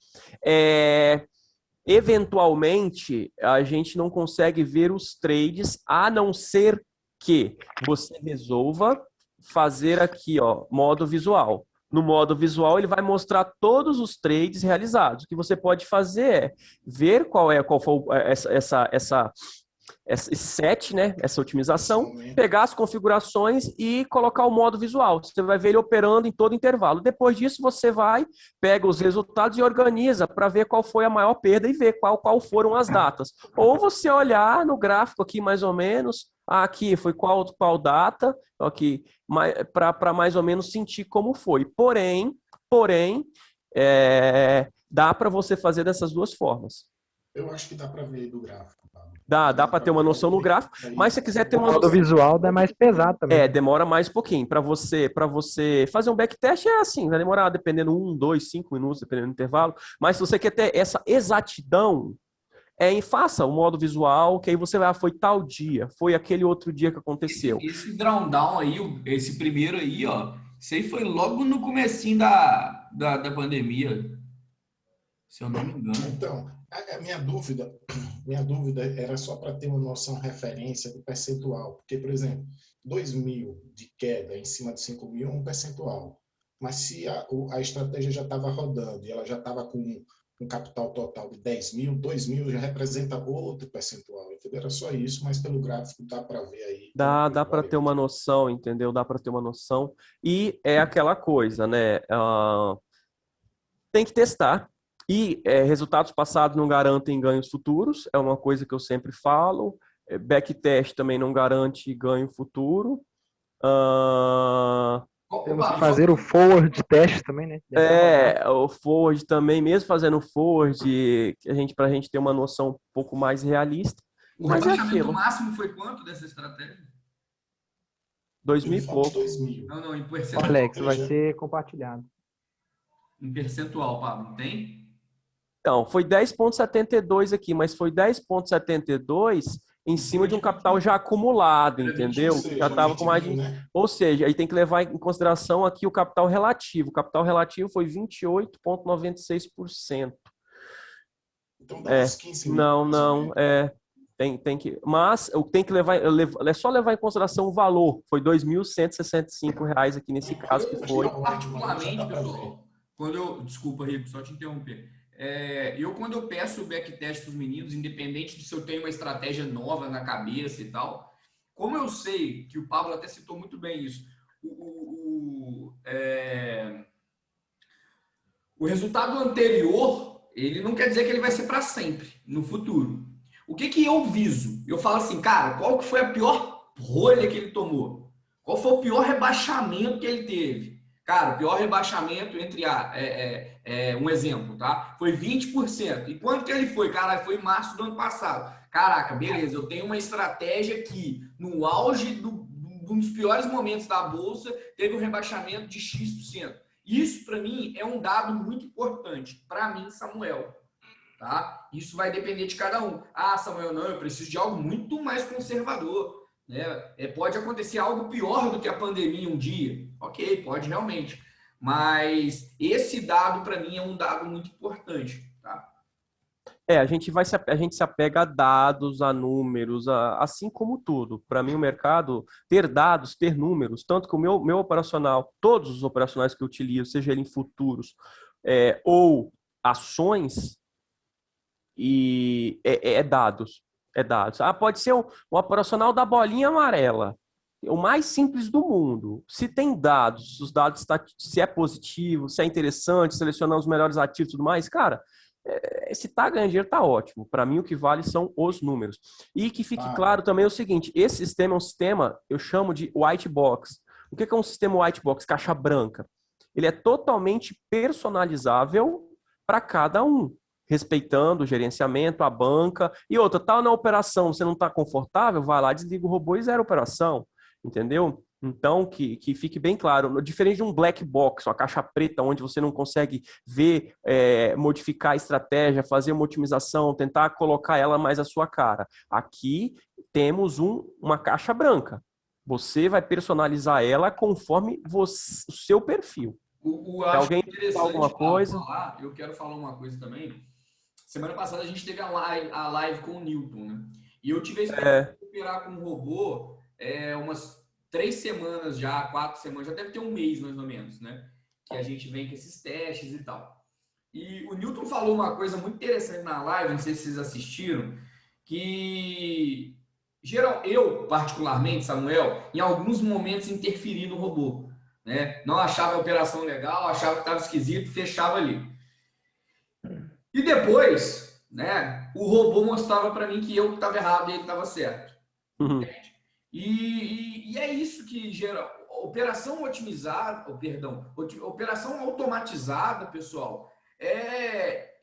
Eventualmente, a gente não consegue ver os trades, a não ser que você resolva fazer aqui, ó, modo visual. No modo visual, ele vai mostrar todos os trades realizados. O que você pode fazer é ver qual foi esse set, né, essa otimização, pegar as configurações e colocar o modo visual. Você vai ver ele operando em todo intervalo. Depois disso, você pega os resultados e organiza para ver qual foi a maior perda e ver qual foram as datas. Ou você olhar no gráfico aqui, mais ou menos, aqui foi qual data, aqui, para mais ou menos sentir como foi. Porém, dá para você fazer dessas duas formas. Eu acho que dá para ver do gráfico. Dá para ter uma noção no gráfico, mas se você quiser ter uma noção... O visual dá mais pesado também. Demora mais um pouquinho. Para você fazer um backtest é assim, vai demorar dependendo 1, 2, 5 minutos, dependendo do intervalo. Mas se você quer ter essa exatidão, faça o modo visual, que aí você vai, foi tal dia, foi aquele outro dia que aconteceu. Esse drawdown aí, esse primeiro aí, ó, isso aí foi logo no comecinho da pandemia, se eu não me engano. Então, a minha dúvida era só para ter uma noção, referência do percentual. Porque, por exemplo, 2.000 de queda em cima de 5.000 é um percentual. Mas se a estratégia já estava rodando e ela já estava com um capital total de 10.000, 2.000 já representa outro percentual. Entendeu? Era só isso, mas pelo gráfico dá para ver aí. Dá para ter uma noção, entendeu? Dá para ter uma noção. E é aquela coisa, né? Tem que testar. E resultados passados não garantem ganhos futuros, é uma coisa que eu sempre falo. Backtest também não garante ganho futuro. Temos que fazer o forward test também, né? O forward também, mesmo fazendo forward, para a gente ter uma noção um pouco mais realista. O rebaixamento máximo foi quanto dessa estratégia? 2.000 e pouco. Não, em percentual. Alex, vai ser compartilhado. Em percentual, Pablo, tem? Então, foi 10,72 aqui, mas foi 10,72 em cima de um capital já acumulado, entendeu? Já estava com mais de... Ou seja, aí tem que levar em consideração aqui o capital relativo. O capital relativo foi 28,96%. Então dá uns 15 mil. Não, tem que... Mas tem que levar... É só levar em consideração o valor. Foi R$ 2.165 aqui nesse caso que foi. Particularmente, pessoal, desculpa, Rico, só te interromper. Quando eu peço o backtest para os meninos, independente de se eu tenho uma estratégia nova na cabeça e tal, como eu sei que o Pablo até citou muito bem isso, o resultado anterior, ele não quer dizer que ele vai ser para sempre, no futuro. O que eu viso? Eu falo assim, cara, qual que foi a pior rolha que ele tomou? Qual foi o pior rebaixamento que ele teve? Cara, o pior rebaixamento um exemplo, tá? Foi 20%. E quanto que ele foi? Cara, foi em março do ano passado. Caraca, beleza, eu tenho uma estratégia que no auge dos piores momentos da Bolsa teve um rebaixamento de X%. Isso, para mim, é um dado muito importante. Para mim, Samuel. Tá? Isso vai depender de cada um. Ah, Samuel, não, eu preciso de algo muito mais conservador. Né? Pode acontecer algo pior do que a pandemia um dia. Ok, pode realmente. Mas esse dado, para mim, é um dado muito importante. Tá? A gente se apega a dados, a números, assim como tudo. Para mim, o mercado, ter dados, ter números, tanto que o meu operacional, todos os operacionais que eu utilizo, seja ele em futuros ou ações, e dados. Pode ser um operacional da bolinha amarela, o mais simples do mundo. Se tem dados, os dados se é positivo, se é interessante, selecionar os melhores ativos e tudo mais, cara, se tá ganhando dinheiro, tá ótimo. Para mim, o que vale são os números. E que fique claro também o seguinte, esse sistema é um sistema, eu chamo de white box. O que é um sistema white box? Caixa branca. Ele é totalmente personalizável para cada um, respeitando o gerenciamento, a banca. E outra, tá na operação, você não está confortável, vai lá, desliga o robô e zera a operação. Entendeu? Então, que fique bem claro. Diferente de um black box, uma caixa preta, onde você não consegue ver, modificar a estratégia, fazer uma otimização, tentar colocar ela mais à sua cara. Aqui temos uma caixa branca. Você vai personalizar ela conforme o seu perfil. Se alguém quer alguma coisa? Eu quero falar uma coisa também. Semana passada a gente teve a live com o Newton, né? E eu tive a experiência de operar com um robô umas 3 semanas já, 4 semanas, já deve ter um mês mais ou menos, né? Que a gente vem com esses testes e tal. E o Newton falou uma coisa muito interessante na live, não sei se vocês assistiram, que eu, particularmente, Samuel, em alguns momentos interferi no robô. Né? Não achava a operação legal, achava que estava esquisito, fechava ali. E depois, né, o robô mostrava para mim que eu estava errado e ele estava certo. Uhum. E é isso que gera operação otimizada, operação automatizada, pessoal.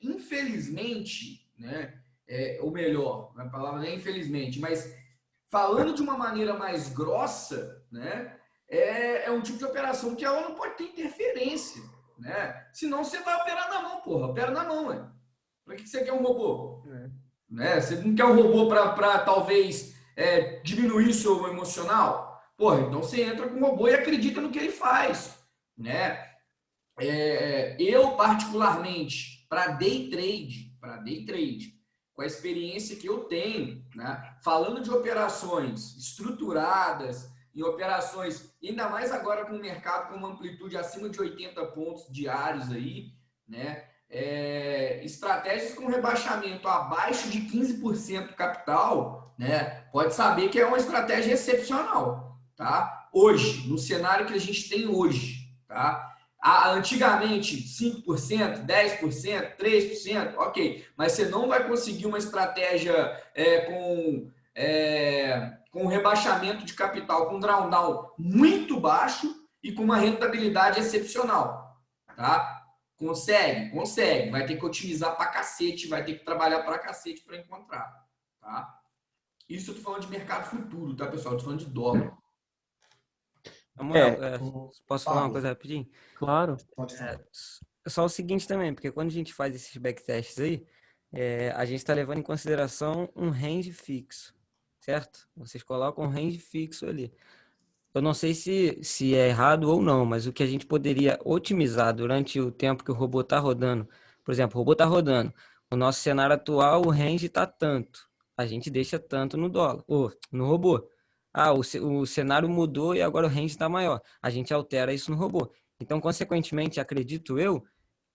Infelizmente, né, ou melhor, a palavra não é infelizmente, mas falando de uma maneira mais grossa, né, é um tipo de operação que ela não pode ter interferência, né? Senão você vai operar na mão, porra. Opera na mão, ué. Para que você quer um robô? Né? Você não quer um robô para talvez diminuir o seu emocional? Porra, então você entra com o robô e acredita no que ele faz, né? Eu, particularmente, para day trade, com a experiência que eu tenho, né? Falando de operações estruturadas, em operações, ainda mais agora com o mercado com uma amplitude acima de 80 pontos diários aí, né? Estratégias com rebaixamento abaixo de 15% do capital, né? Pode saber que é uma estratégia excepcional, tá? Hoje, no cenário que a gente tem hoje, tá? Antigamente, 5%, 10%, 3%, ok. Mas você não vai conseguir uma estratégia com rebaixamento de capital, com drawdown muito baixo e com uma rentabilidade excepcional, tá? Consegue. Vai ter que otimizar pra cacete, vai ter que trabalhar pra cacete para encontrar, tá? Isso eu tô falando de mercado futuro, tá, pessoal? Eu tô falando de dólar. Posso falar uma coisa rapidinho? Claro. Só o seguinte também, porque quando a gente faz esses backtests aí, a gente está levando em consideração um range fixo, certo? Vocês colocam um range fixo ali. Eu não sei se é errado ou não, mas o que a gente poderia otimizar durante o tempo que o robô está rodando, por exemplo, o robô está rodando, o nosso cenário atual, o range está tanto, a gente deixa tanto no dólar, ou no robô. O cenário mudou e agora o range está maior, a gente altera isso no robô. Então, consequentemente, acredito eu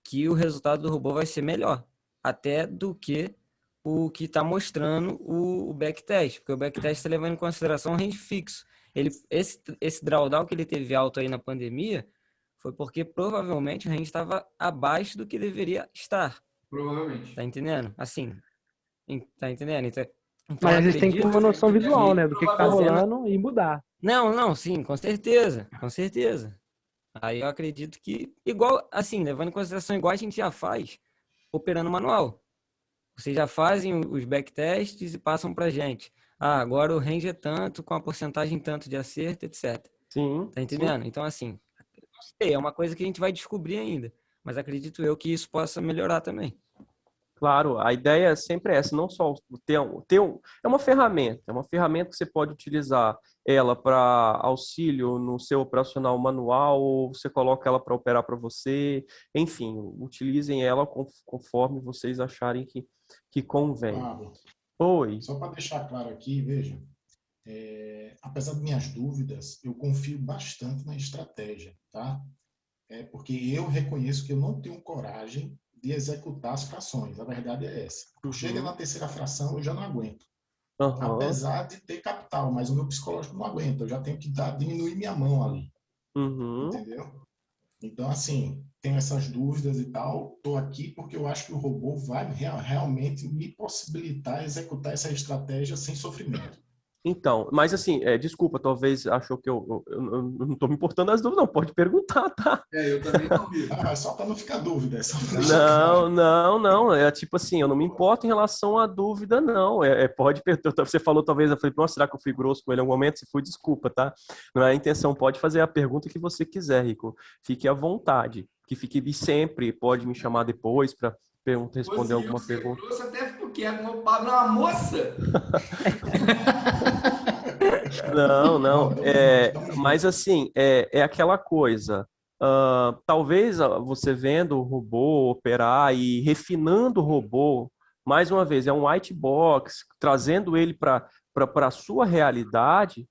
que o resultado do robô vai ser melhor, até do que o que está mostrando o backtest, porque o backtest está levando em consideração o range fixo. Esse drawdown que ele teve alto aí na pandemia foi porque provavelmente o range estava abaixo do que deveria estar. Provavelmente. Tá entendendo? Assim, tá entendendo? Então Mas eles têm que ter uma noção visual, né? Do que tá fazendo- rolando e mudar. Não, sim, com certeza, com certeza. Aí eu acredito que, igual, assim, levando em consideração, igual a gente já faz, operando manual. Vocês já fazem os backtests e passam pra gente. Ah, agora o range é tanto, com a porcentagem tanto de acerto, etc. Sim. Tá entendendo? Então, assim, não sei, é uma coisa que a gente vai descobrir ainda. Mas acredito eu que isso possa melhorar também. Claro, a ideia é sempre essa, não só é uma ferramenta que você pode utilizar ela para auxílio no seu operacional manual, ou você coloca ela para operar para você, enfim, utilizem ela conforme vocês acharem que convém. Pablo, Oi. só para deixar claro aqui, veja, apesar de minhas dúvidas, eu confio bastante na estratégia, tá? Porque eu reconheço que eu não tenho coragem de executar as frações. A verdade é essa. Chega na terceira fração, eu já não aguento. Apesar de ter capital, mas o meu psicológico não aguenta. Eu já tenho que diminuir minha mão ali. Entendeu? Então, assim, tenho essas dúvidas e tal. Estou aqui porque eu acho que o robô vai realmente me possibilitar executar essa estratégia sem sofrimento. Então, mas assim, desculpa, talvez achou que eu não estou me importando das dúvidas, não, pode perguntar, tá? Eu também não vi. Só para não ficar dúvida, só pra deixar claro. Não, é tipo assim, eu não me importo em relação à dúvida, não, pode perguntar, você falou talvez, eu falei, nossa, será que eu fui grosso com ele em algum momento? Se foi, desculpa, tá? Não é a intenção, pode fazer a pergunta que você quiser, Rico, fique à vontade, que fique sempre, pode me chamar depois para responder alguma pergunta. Grosso, até ficou quieto, meu Pablo é uma moça. Não, mas assim, é aquela coisa, talvez você vendo o robô operar e refinando o robô, mais uma vez, é um white box, trazendo ele para a sua realidade.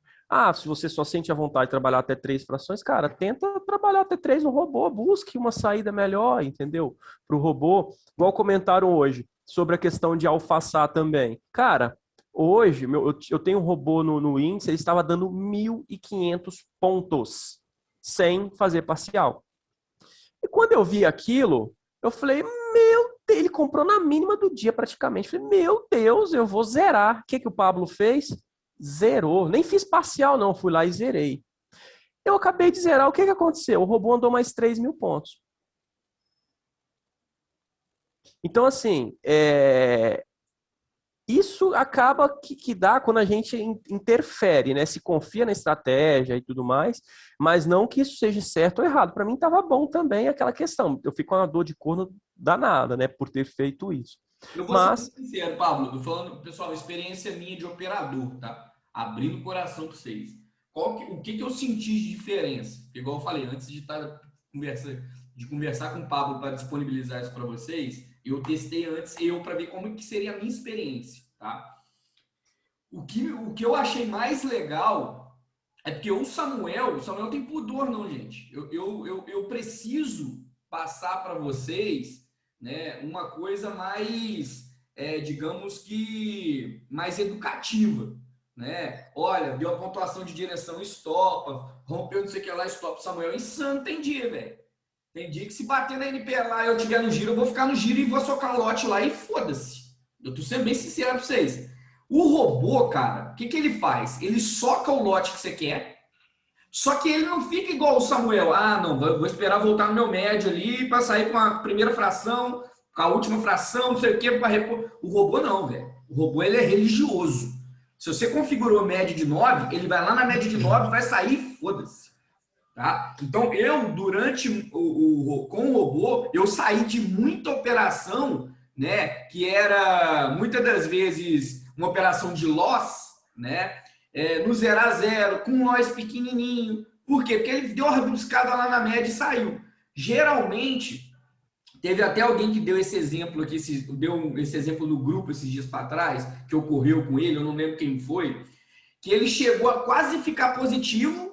Se você só sente a vontade de trabalhar até 3 frações, cara, tenta trabalhar até 3 no robô, busque uma saída melhor, entendeu? Para o robô, igual comentaram hoje, sobre a questão de alfaçar também. Cara, hoje, eu tenho um robô no índice, ele estava dando 1.500 pontos, sem fazer parcial. E quando eu vi aquilo, eu falei, ele comprou na mínima do dia praticamente. Eu falei, meu Deus, eu vou zerar. O que o Pablo fez? Zerou. Nem fiz parcial não, fui lá e zerei. Eu acabei de zerar, o que aconteceu? O robô andou mais 3.000 pontos. Então, assim, isso acaba que dá quando a gente interfere, né? Se confia na estratégia e tudo mais, mas não que isso seja certo ou errado. Para mim estava bom também aquela questão. Eu fico com uma dor de corno danada, né? Por ter feito isso. Eu vou ser muito sincero, Pablo. Tô falando, pessoal, experiência minha de operador, tá? Abrindo o coração para vocês. O que eu senti de diferença? Igual eu falei, antes de conversar com o Pablo para disponibilizar isso para vocês, eu testei antes para ver como que seria a minha experiência, tá? O que eu achei mais legal é porque o Samuel tem pudor, não, gente. Eu preciso passar para vocês, né, uma coisa mais, digamos que, mais educativa, né? Olha, deu a pontuação de direção, estopa, rompeu não sei o que lá, estopa. Samuel insano, tem dia, velho. Tem dia que se bater na NP lá e eu tiver no giro, eu vou ficar no giro e vou socar o lote lá e foda-se. Eu tô sendo bem sincero pra vocês. O robô, cara, o que ele faz? Ele soca o lote que você quer, só que ele não fica igual o Samuel. Não, vou esperar voltar no meu médio ali para sair com a primeira fração, com a última fração, não sei o que, para repor. O robô não, velho. O robô, ele é religioso. Se você configurou média de 9, ele vai lá na média de 9, vai sair, foda-se. Tá? Então, com o robô, eu saí de muita operação, né, que era, muitas das vezes, uma operação de loss, né, no 0 a 0, com um loss pequenininho. Por quê? Porque ele deu uma rebuscada lá na média e saiu. Geralmente, teve até alguém que deu esse exemplo aqui, deu esse exemplo no grupo esses dias para trás, que ocorreu com ele, eu não lembro quem foi, que ele chegou a quase ficar positivo,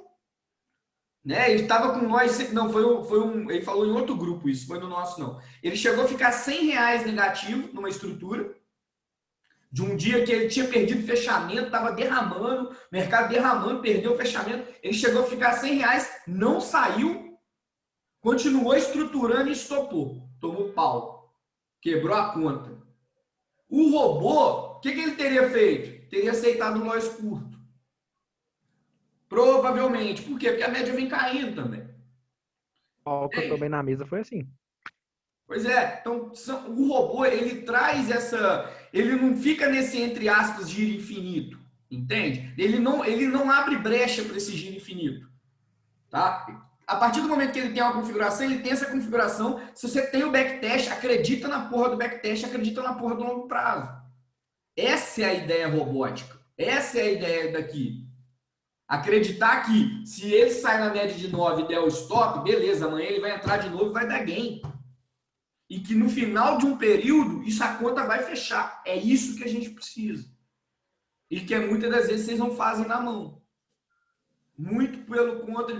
né? Ele estava com nós, não, ele falou em outro grupo isso, foi no nosso não. Ele chegou a ficar R$100 negativo numa estrutura, de um dia que ele tinha perdido o fechamento, estava derramando, mercado derramando, perdeu o fechamento, ele chegou a ficar R$100, não saiu, continuou estruturando e estopou. Tomou pau. Quebrou a conta. O robô, o que ele teria feito? Teria aceitado o loss curto. Provavelmente. Por quê? Porque a média vem caindo também. O que eu tomei na mesa foi assim. Pois é. Então, o robô, ele traz essa... Ele não fica nesse, entre aspas, giro infinito. Entende? Ele não abre brecha para esse giro infinito. Tá? A partir do momento que ele tem uma configuração, ele tem essa configuração. Se você tem o backtest, acredita na porra do backtest, acredita na porra do longo prazo. Essa é a ideia robótica. Essa é a ideia daqui. Acreditar que se ele sai na média de 9 e der o stop, beleza, amanhã ele vai entrar de novo e vai dar gain. E que no final de um período, a conta vai fechar. É isso que a gente precisa. E que muitas das vezes vocês não fazem na mão. Muito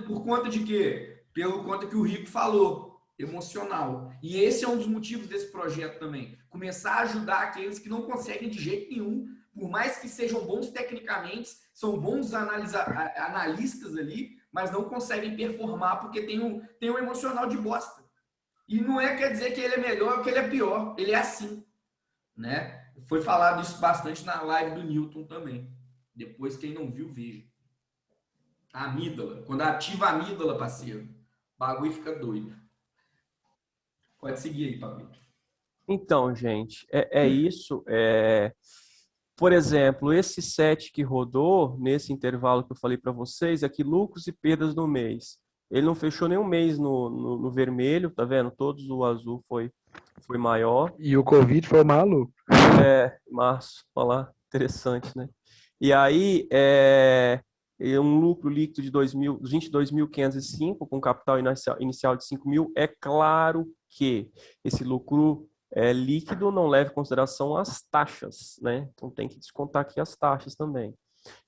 por conta de quê? Pelo conta que o Rico falou, emocional. E esse é um dos motivos desse projeto também. Começar a ajudar aqueles que não conseguem de jeito nenhum, por mais que sejam bons tecnicamente, são bons analistas ali, mas não conseguem performar porque tem um emocional de bosta. E não quer dizer que ele é melhor ou que ele é pior. Ele é assim. Né? Foi falado isso bastante na live do Newton também. Depois, quem não viu, veja. A amígdala. Quando ativa a amígdala, parceiro, o bagulho fica doido. Pode seguir aí, Pablo. Então, gente, é isso. Por exemplo, esse set que rodou, nesse intervalo que eu falei para vocês, aqui lucros e perdas no mês. Ele não fechou nenhum mês no vermelho, tá vendo? Todos o azul foi maior. E o Covid foi o maluco. Março, olha lá, interessante, né? E aí, um lucro líquido de 22.505, com capital inicial de 5 mil. É claro que esse lucro líquido não leva em consideração as taxas, né? Então tem que descontar aqui as taxas também.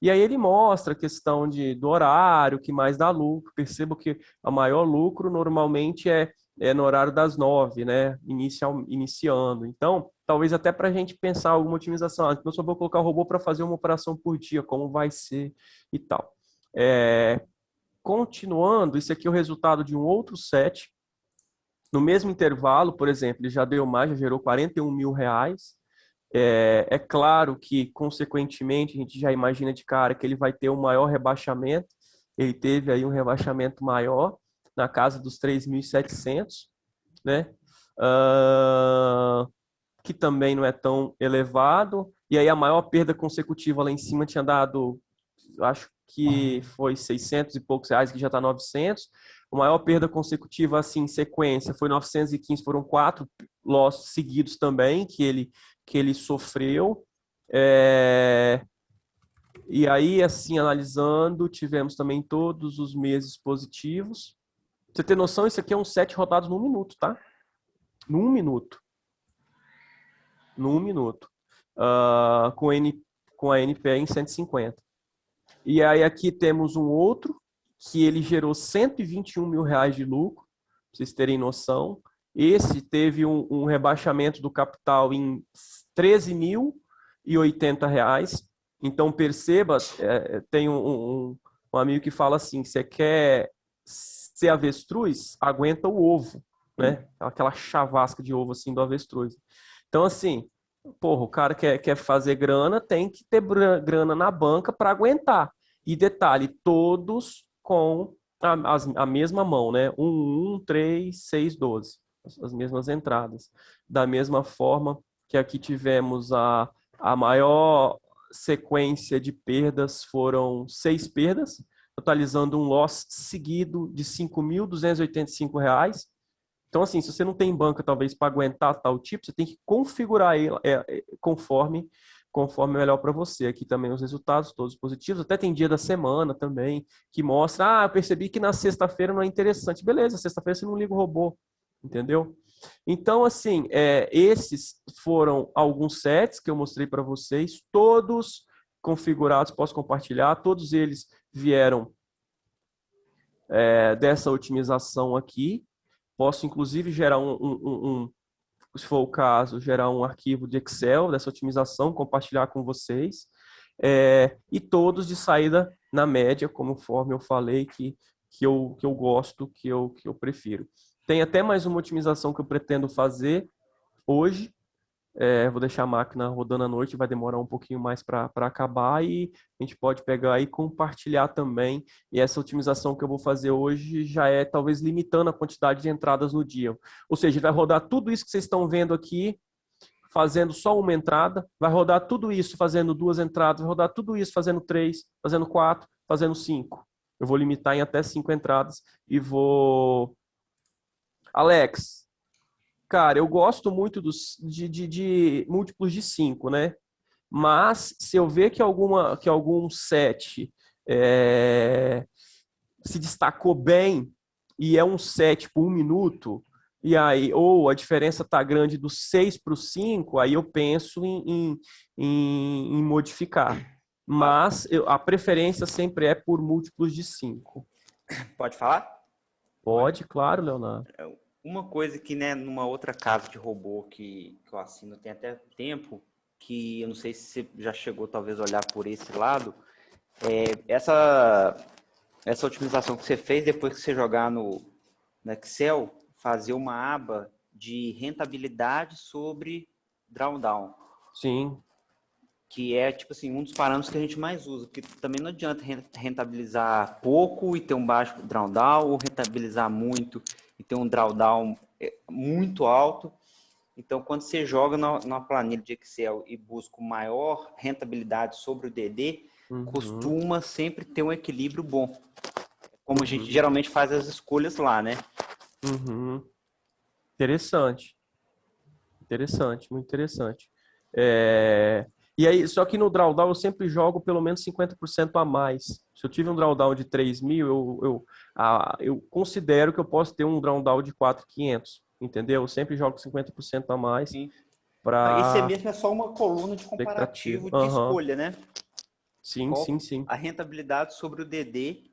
E aí ele mostra a questão do horário, que mais dá lucro. Perceba que o maior lucro normalmente é no horário das 9, né? Iniciando. Então, talvez até para a gente pensar alguma otimização. Eu só vou colocar o robô para fazer uma operação por dia, como vai ser e tal. Continuando, esse aqui é o resultado de um outro set. No mesmo intervalo, por exemplo, ele já deu mais, já gerou 41 mil reais. É claro que, consequentemente, a gente já imagina de cara que ele vai ter um maior rebaixamento. Ele teve aí um rebaixamento maior, na casa dos 3.700, né? Que também não é tão elevado. E aí a maior perda consecutiva lá em cima tinha dado, acho que foi 600 e poucos reais, que já está 900. A maior perda consecutiva, assim, em sequência, foi 915, foram 4 losses seguidos também, que ele sofreu. E aí, assim, analisando, tivemos também todos os meses positivos. Pra você ter noção, isso aqui é um set rodados num minuto, tá? Num minuto. Num minuto. Com a NPE em 150. E aí aqui temos um outro, que ele gerou 121 mil reais de lucro, pra vocês terem noção. Esse teve um rebaixamento do capital em 13.080 reais. Então, perceba, tem um amigo que fala assim, você quer ser avestruz, aguenta o ovo, né? Aquela chavasca de ovo assim do avestruz. Então, assim, porra, o cara quer fazer grana, tem que ter grana na banca para aguentar. E detalhe, todos com a mesma mão, né? 1, 3, 6, 12. As mesmas entradas. Da mesma forma que aqui tivemos a maior sequência de perdas, foram 6 perdas, totalizando um loss seguido de R$ 5.285. Então, assim, se você não tem banca, talvez, para aguentar tal tipo, você tem que configurar ele conforme melhor para você. Aqui também os resultados todos positivos. Até tem dia da semana também, que mostra, eu percebi que na sexta-feira não é interessante. Beleza, sexta-feira você não liga o robô, entendeu? Então, assim, esses foram alguns sets que eu mostrei para vocês, todos configurados, posso compartilhar, todos eles vieram dessa otimização aqui. Posso, inclusive, gerar se for o caso, gerar um arquivo de Excel dessa otimização, compartilhar com vocês. E todos de saída na média, conforme eu falei, que eu gosto, que eu prefiro. Tem até mais uma otimização que eu pretendo fazer hoje. Vou deixar a máquina rodando à noite, vai demorar um pouquinho mais para acabar e a gente pode pegar e compartilhar também. E essa otimização que eu vou fazer hoje já é talvez limitando a quantidade de entradas no dia. Ou seja, vai rodar tudo isso que vocês estão vendo aqui, fazendo só uma entrada, vai rodar tudo isso fazendo 2 entradas, vai rodar tudo isso fazendo 3, fazendo 4, fazendo 5. Eu vou limitar em até 5 entradas e vou... Alex... Cara, eu gosto muito de múltiplos de 5, né? Mas se eu ver que algum set se destacou bem e é um set por 1 minuto, e aí, ou a diferença tá grande do 6 para o 5, aí eu penso em modificar. Mas a preferência sempre é por múltiplos de 5. Pode falar? Pode, claro, Leonardo. Uma coisa que, né, numa outra casa de robô que eu assino tem até tempo, que eu não sei se você já chegou talvez a olhar por esse lado, essa otimização que você fez depois que você jogar no Excel, fazer uma aba de rentabilidade sobre drawdown. Sim. Que é, tipo assim, um dos parâmetros que a gente mais usa, porque também não adianta rentabilizar pouco e ter um baixo drawdown, ou rentabilizar muito e ter um drawdown muito alto. Então, quando você joga numa planilha de Excel e busca maior rentabilidade sobre o DD, costuma sempre ter um equilíbrio bom. Como a gente geralmente faz as escolhas lá, né? Interessante. Interessante, muito interessante. E aí, só que no drawdown eu sempre jogo pelo menos 50% a mais. Se eu tive um drawdown de 3.000, eu considero que eu posso ter um drawdown de 4.500, entendeu? Eu sempre jogo 50% a mais. Pra... Esse mesmo é só uma coluna de comparativo de escolha, né? Sim, sim. A rentabilidade sobre o DD,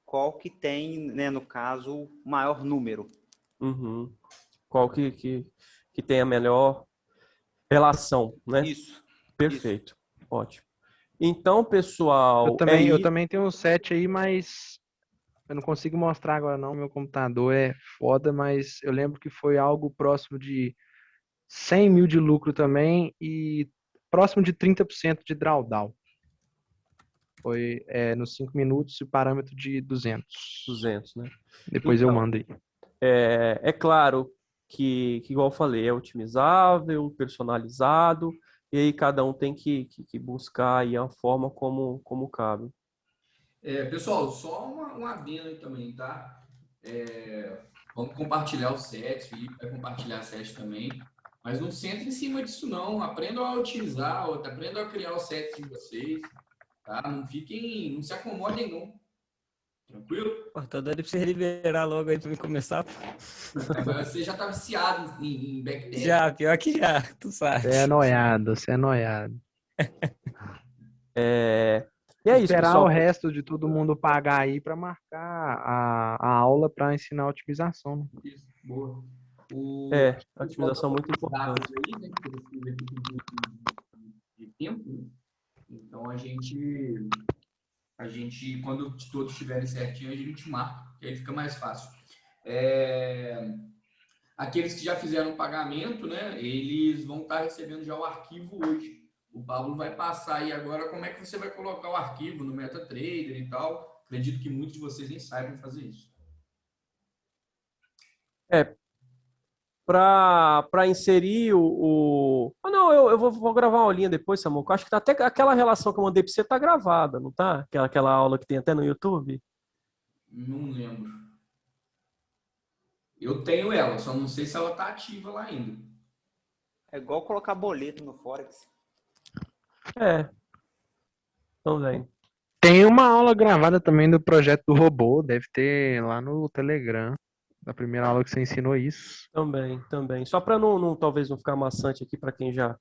qual que tem, né, no caso, o maior número. Qual que tem a melhor relação, né? Isso. Perfeito. Isso. Ótimo. Então, pessoal... Eu também tenho um set aí, mas eu não consigo mostrar agora não. Meu computador é foda, mas eu lembro que foi algo próximo de 100 mil de lucro também e próximo de 30% de drawdown. Foi nos 5 minutos e parâmetro de 200. 200, né? Depois então, eu mando aí. É claro que, igual eu falei, é otimizável, personalizado, e aí cada um tem que buscar aí a forma como cabe. Pessoal, só um adendo aí também, tá? Vamos compartilhar os sets, o Felipe vai compartilhar sets também, mas não senta em cima disso não, aprendam a utilizar, aprendam a criar os sets de vocês, tá? Não se acomodem não. Tranquilo? Pô, tô doido pra você liberar logo aí pra me começar. Você já tá viciado em backtest. Já, pior que já, tu sabe. Você é noiado. E é isso, esperar pessoal. O resto de todo mundo pagar aí para marcar a aula para ensinar a otimização. Né? Isso, boa. A otimização é muito importante. Aí, né, de tempo, então a gente, quando todos estiverem certinho, a gente marca, que aí fica mais fácil. Aqueles que já fizeram o pagamento, né, eles vão estar recebendo já o arquivo hoje. O Pablo vai passar aí agora como é que você vai colocar o arquivo no MetaTrader e tal. Acredito que muitos de vocês nem saibam fazer isso. Para inserir não, eu vou gravar uma aulinha depois, Samuca. Acho que até aquela relação que eu mandei para você tá gravada, não tá? Aquela aula que tem até no YouTube. Não lembro. Eu tenho ela, só não sei se ela tá ativa lá ainda. É igual colocar boleto no Forex. Também. Tem uma aula gravada também do projeto do robô, deve ter lá no Telegram. Da primeira aula que você ensinou isso. Também. Só para talvez não ficar maçante aqui para quem já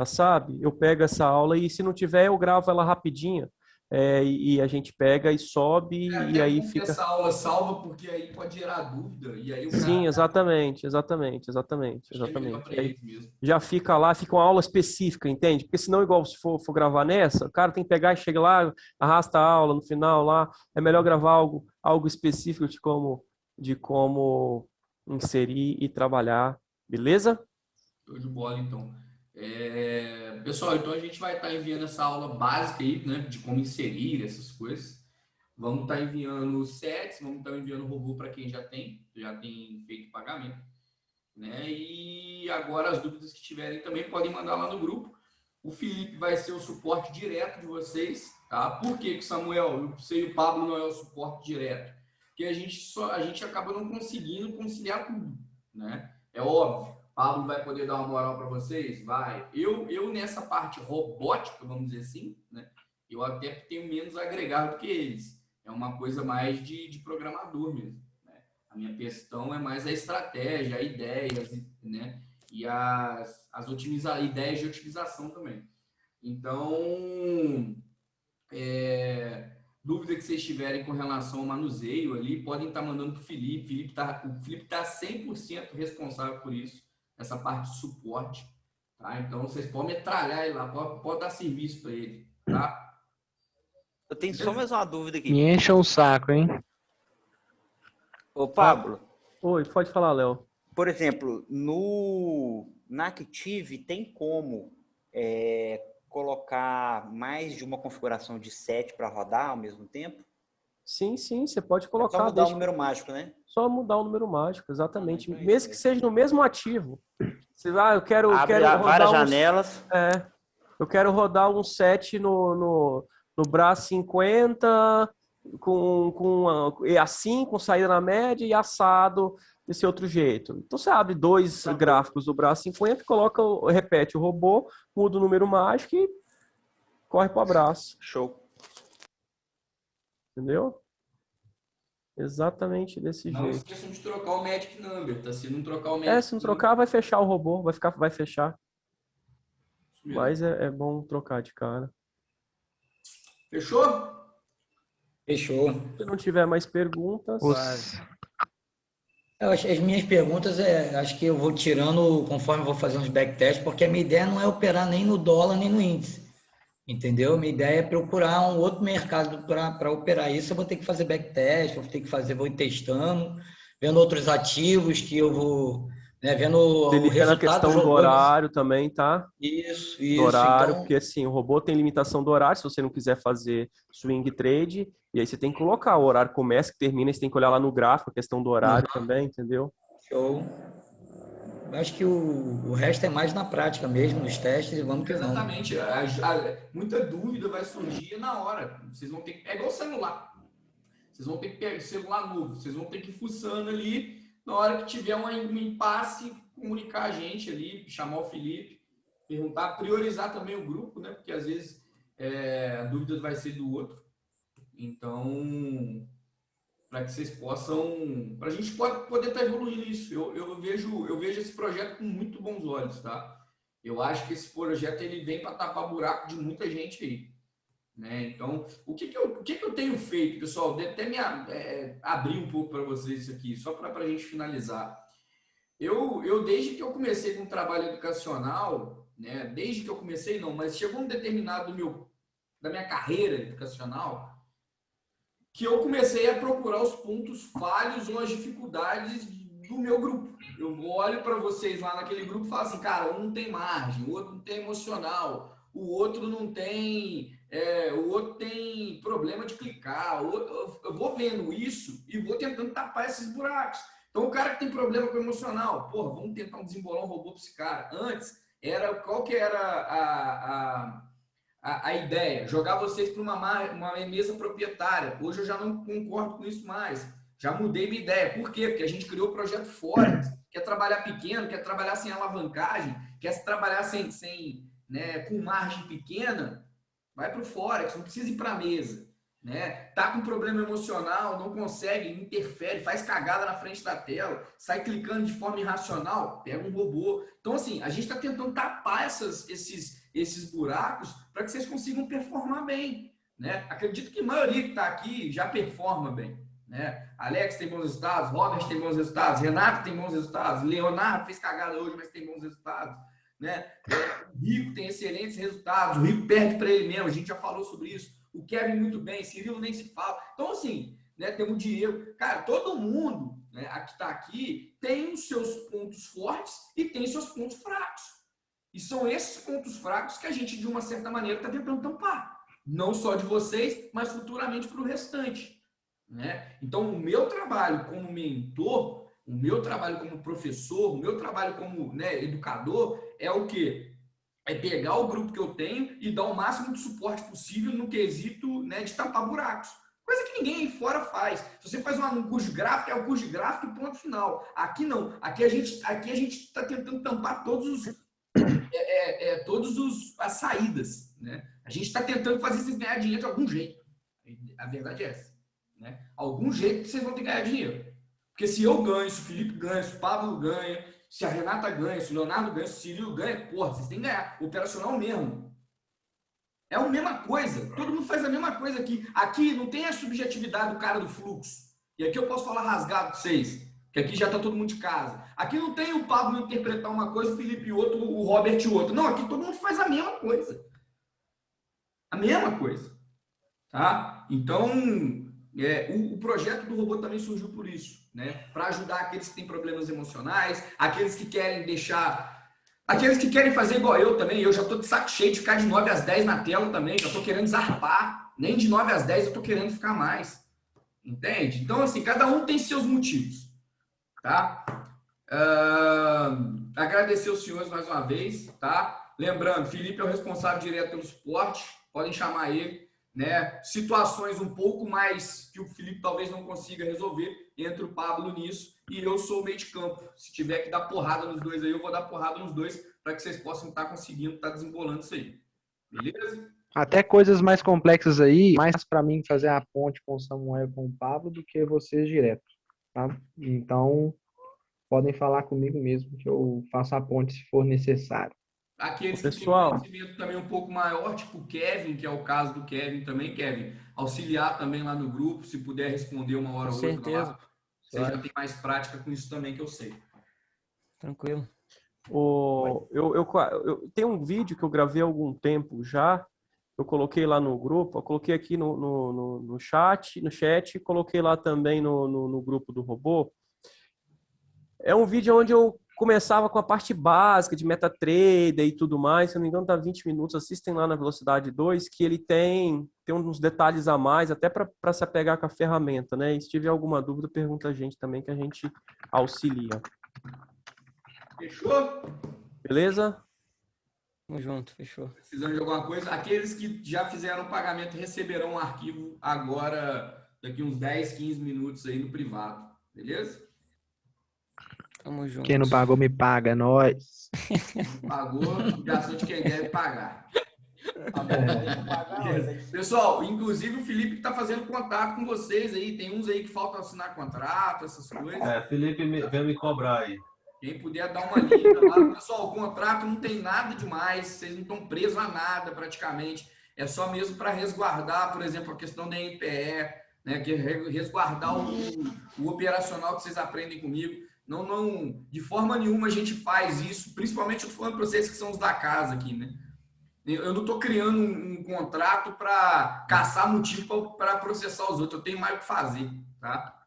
sabe, eu pego essa aula e se não tiver eu gravo ela rapidinho e a gente pega e sobe e aí fica... Essa aula salva porque aí pode gerar dúvida e aí o Sim, exatamente. Aí já fica lá, fica uma aula específica, entende? Porque senão igual se for gravar nessa, o cara tem que pegar e chega lá, arrasta a aula no final lá, é melhor gravar algo específico de como inserir e trabalhar, beleza? Show de bola, então. Pessoal, então a gente vai estar enviando essa aula básica aí, né, de como inserir essas coisas. Vamos estar enviando os sets, vamos estar enviando o robô para quem já tem feito pagamento, né? E agora as dúvidas que tiverem também podem mandar lá no grupo. O Felipe vai ser o suporte direto de vocês, tá? Por que, Samuel, você e o Pablo não é o suporte direto? Porque a gente acaba não conseguindo conciliar tudo, né? É óbvio. Pablo vai poder dar uma moral para vocês? Vai. Eu nessa parte robótica, vamos dizer assim, né? Eu até tenho menos agregado do que eles. É uma coisa mais de programador mesmo, né? A minha questão é mais a estratégia, a ideias, né? E as ideias de otimização também. Então, dúvida que vocês tiverem com relação ao manuseio ali, podem estar mandando para o Felipe. O Felipe está 100% responsável por isso, essa parte de suporte, tá? Então, vocês podem metralhar ele lá, pode dar serviço para ele, tá? Eu tenho só mais uma dúvida aqui. Me encha o saco, hein? Ô, Pablo. Oi, pode falar, Léo. Por exemplo, na Active tem como colocar mais de uma configuração de set para rodar ao mesmo tempo? Sim, você pode colocar. É só mudar o número mágico, né? Só mudar o número mágico, exatamente. Mesmo que seja no mesmo ativo. Você vai, eu quero rodar várias janelas. Eu quero rodar um set no Brás 50 assim, com saída na média e assado desse outro jeito. Então você abre dois gráficos do Brás 50, repete o robô, muda o número mágico e corre para o abraço. Show. Entendeu? Exatamente desse jeito. Não esqueçam de trocar o Magic Number, tá? Se não trocar o Magic se não trocar, vai fechar o robô, vai fechar. Mas é bom trocar de cara. Fechou? Fechou. Se não tiver mais perguntas... As minhas perguntas, acho que eu vou tirando conforme eu vou fazer uns backtests, porque a minha ideia não é operar nem no dólar, nem no índice. Entendeu? Minha ideia é procurar um outro mercado para operar isso. Eu vou ter que fazer backtest, vou ir testando, vendo outros ativos que eu vou... vendo o resultado a questão do horário também, tá? Isso. Do horário, então... porque assim, o robô tem limitação do horário, se você não quiser fazer swing trade, e aí você tem que colocar o horário começa, que termina, você tem que olhar lá no gráfico, a questão do horário também, entendeu? Show. Acho que o resto é mais na prática mesmo, nos testes, e vamos que vamos. Exatamente. Muita dúvida vai surgir na hora. Vocês vão ter que... É igual celular. Vocês vão ter que pegar celular novo, vocês vão ter que ir fuçando ali. Na hora que tiver um impasse, comunicar a gente ali, chamar o Felipe, perguntar, priorizar também o grupo, né? Porque às vezes a dúvida vai ser do outro. Então, para que vocês possam... Para a gente poder estar evoluindo isso. Eu vejo esse projeto com muito bons olhos, tá? Eu acho que esse projeto ele vem para tapar buraco de muita gente aí. Né? Então, o que eu tenho feito, pessoal? Vou até abrir um pouco para vocês isso aqui, só para a gente finalizar. Eu, desde que eu comecei com o trabalho educacional, né? Desde que eu comecei, não, mas chegou um determinado da minha carreira educacional que eu comecei a procurar os pontos falhos ou as dificuldades do meu grupo. Eu olho para vocês lá naquele grupo e falo assim, cara, um não tem margem, o outro não tem emocional, o outro não tem... o outro tem problema de clicar, eu vou vendo isso e vou tentando tapar esses buracos. Então, o cara que tem problema com o emocional, porra, vamos tentar desembolar um robô para esse cara. Antes, qual que era a ideia? Jogar vocês para uma mesa proprietária. Hoje eu já não concordo com isso mais. Já mudei minha ideia. Por quê? Porque a gente criou o projeto Forex, quer trabalhar pequeno, quer trabalhar sem alavancagem, quer trabalhar com margem pequena, vai para o Forex, não precisa ir para a mesa. Né? Tá com problema emocional, não consegue, interfere, faz cagada na frente da tela, sai clicando de forma irracional, pega um robô. Então, assim, a gente está tentando tapar esses buracos para que vocês consigam performar bem. Né? Acredito que a maioria que está aqui já performa bem. Né? Alex tem bons resultados, Robert tem bons resultados, Renato tem bons resultados, Leonardo fez cagada hoje, mas tem bons resultados. Né? O Rico tem excelentes resultados, o Rico perde para ele mesmo, a gente já falou sobre isso. O Kevin muito bem, Cirilo nem se fala. Então, assim, né, tem o Diego. Cara, todo mundo, né, a que está aqui, tem os seus pontos fortes e tem os seus pontos fracos. E são esses pontos fracos que a gente, de uma certa maneira, está tentando tampar. Não só de vocês, mas futuramente para o restante. Né? Então, o meu trabalho como mentor, o meu trabalho como professor, o meu trabalho como, né, educador, é o quê? É pegar o grupo que eu tenho e dar o máximo de suporte possível no quesito, né, de tampar buracos. Coisa que ninguém aí fora faz. Se você faz um curso de gráfico, é o curso de gráfico e ponto final. Aqui não. Aqui a gente está tentando tampar todos as saídas. Né? A gente está tentando fazer vocês ganhar dinheiro de algum jeito. A verdade é essa. Né? Algum jeito que vocês vão ter que ganhar dinheiro. Porque se eu ganho, se o Felipe ganha, se o Pablo ganha, se a Renata ganha, se o Leonardo ganha, se o Cirilo ganha, porra, vocês têm que ganhar. Operacional mesmo. É a mesma coisa. Todo mundo faz a mesma coisa aqui. Aqui não tem a subjetividade do cara do fluxo. E aqui eu posso falar rasgado com vocês. Que aqui já está todo mundo de casa. Aqui não tem o Pablo interpretar uma coisa, o Felipe outro, o Robert outro. Não, aqui todo mundo faz a mesma coisa. A mesma coisa. Tá? Então, o projeto do robô também surgiu por isso. Né? Para ajudar aqueles que têm problemas emocionais, aqueles que querem deixar... Aqueles que querem fazer igual eu também, eu já estou de saco cheio de ficar de 9 às 10 na tela também, já estou querendo zarpar. Nem de 9 às 10 eu estou querendo ficar mais. Entende? Então, assim, cada um tem seus motivos. Tá? Agradecer os senhores mais uma vez. Tá? Lembrando, Felipe é o responsável direto pelo suporte, podem chamar ele. Né? Situações um pouco mais que o Felipe talvez não consiga resolver, entra o Pablo nisso e eu sou o meio de campo. Se tiver que dar porrada nos dois aí, eu vou dar porrada nos dois para que vocês possam estar conseguindo, estar desembolando isso aí. Beleza? Até coisas mais complexas aí, mais para mim fazer a ponte com o Samuel e com o Pablo do que vocês direto. Tá? Então, podem falar comigo mesmo que eu faço a ponte se for necessário. Aqueles que têm um conhecimento também um pouco maior, tipo o Kevin, que é o caso do Kevin também, Kevin, auxiliar também lá no grupo, se puder responder uma hora ou outra. Com certeza. Você já tem mais prática com isso também, que eu sei. Tranquilo. Eu tenho um vídeo que eu gravei há algum tempo já, eu coloquei lá no grupo, eu coloquei aqui no chat, coloquei lá também no grupo do robô. É um vídeo onde eu começava com a parte básica de MetaTrader e tudo mais, se não me engano dá 20 minutos, assistem lá na velocidade 2, que ele tem uns detalhes a mais, até para se apegar com a ferramenta, né? E se tiver alguma dúvida, pergunta a gente também, que a gente auxilia. Fechou? Beleza? Tamo junto, fechou. Precisando de alguma coisa? Aqueles que já fizeram o pagamento receberão um arquivo agora, daqui uns 10, 15 minutos aí no privado, beleza? Tamo junto. Quem não pagou, me paga, nós. Não pagou, gastou de quem deve pagar. Pessoal, inclusive o Felipe está fazendo contato com vocês aí. Tem uns aí que faltam assinar contrato, essas coisas. Felipe veio me cobrar aí. Quem puder dar uma lida lá. Pessoal, o contrato não tem nada demais. Vocês não estão presos a nada praticamente. É só mesmo para resguardar, por exemplo, a questão da NPE, né? Que é resguardar o operacional que vocês aprendem comigo. Não, de forma nenhuma a gente faz isso, principalmente eu estou falando para vocês que são os da casa aqui, né? Eu não estou criando um contrato para caçar motivo para processar os outros, eu tenho mais o que fazer, tá?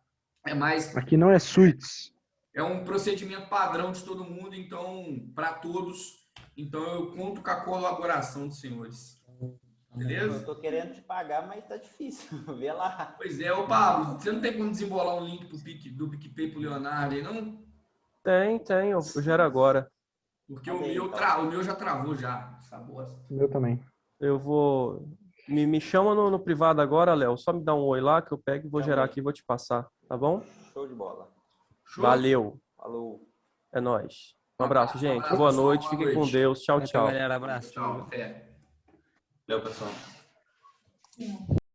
É mais... Aqui não é suítes. É um procedimento padrão de todo mundo, então, para todos, então eu conto com a colaboração dos senhores. Beleza? Eu tô querendo te pagar, mas tá difícil. Vê lá. Pois é, ô Pablo, você não tem como desembolar um link do PicPay pro Leonardo aí, não? Tem, eu gero agora. Porque o meu já travou já, essa bosta. O meu também. Eu vou... Me chama no privado agora, Léo. Só me dá um oi lá que eu pego e vou gerar aqui e vou te passar, tá bom? Show de bola. Show. Valeu. Falou. É nóis. Um abraço, gente. abraço, boa pessoal. noite. Fiquem com Deus. Tchau, tchau. Galera, abraço. Tchau, até. Valeu, pessoal.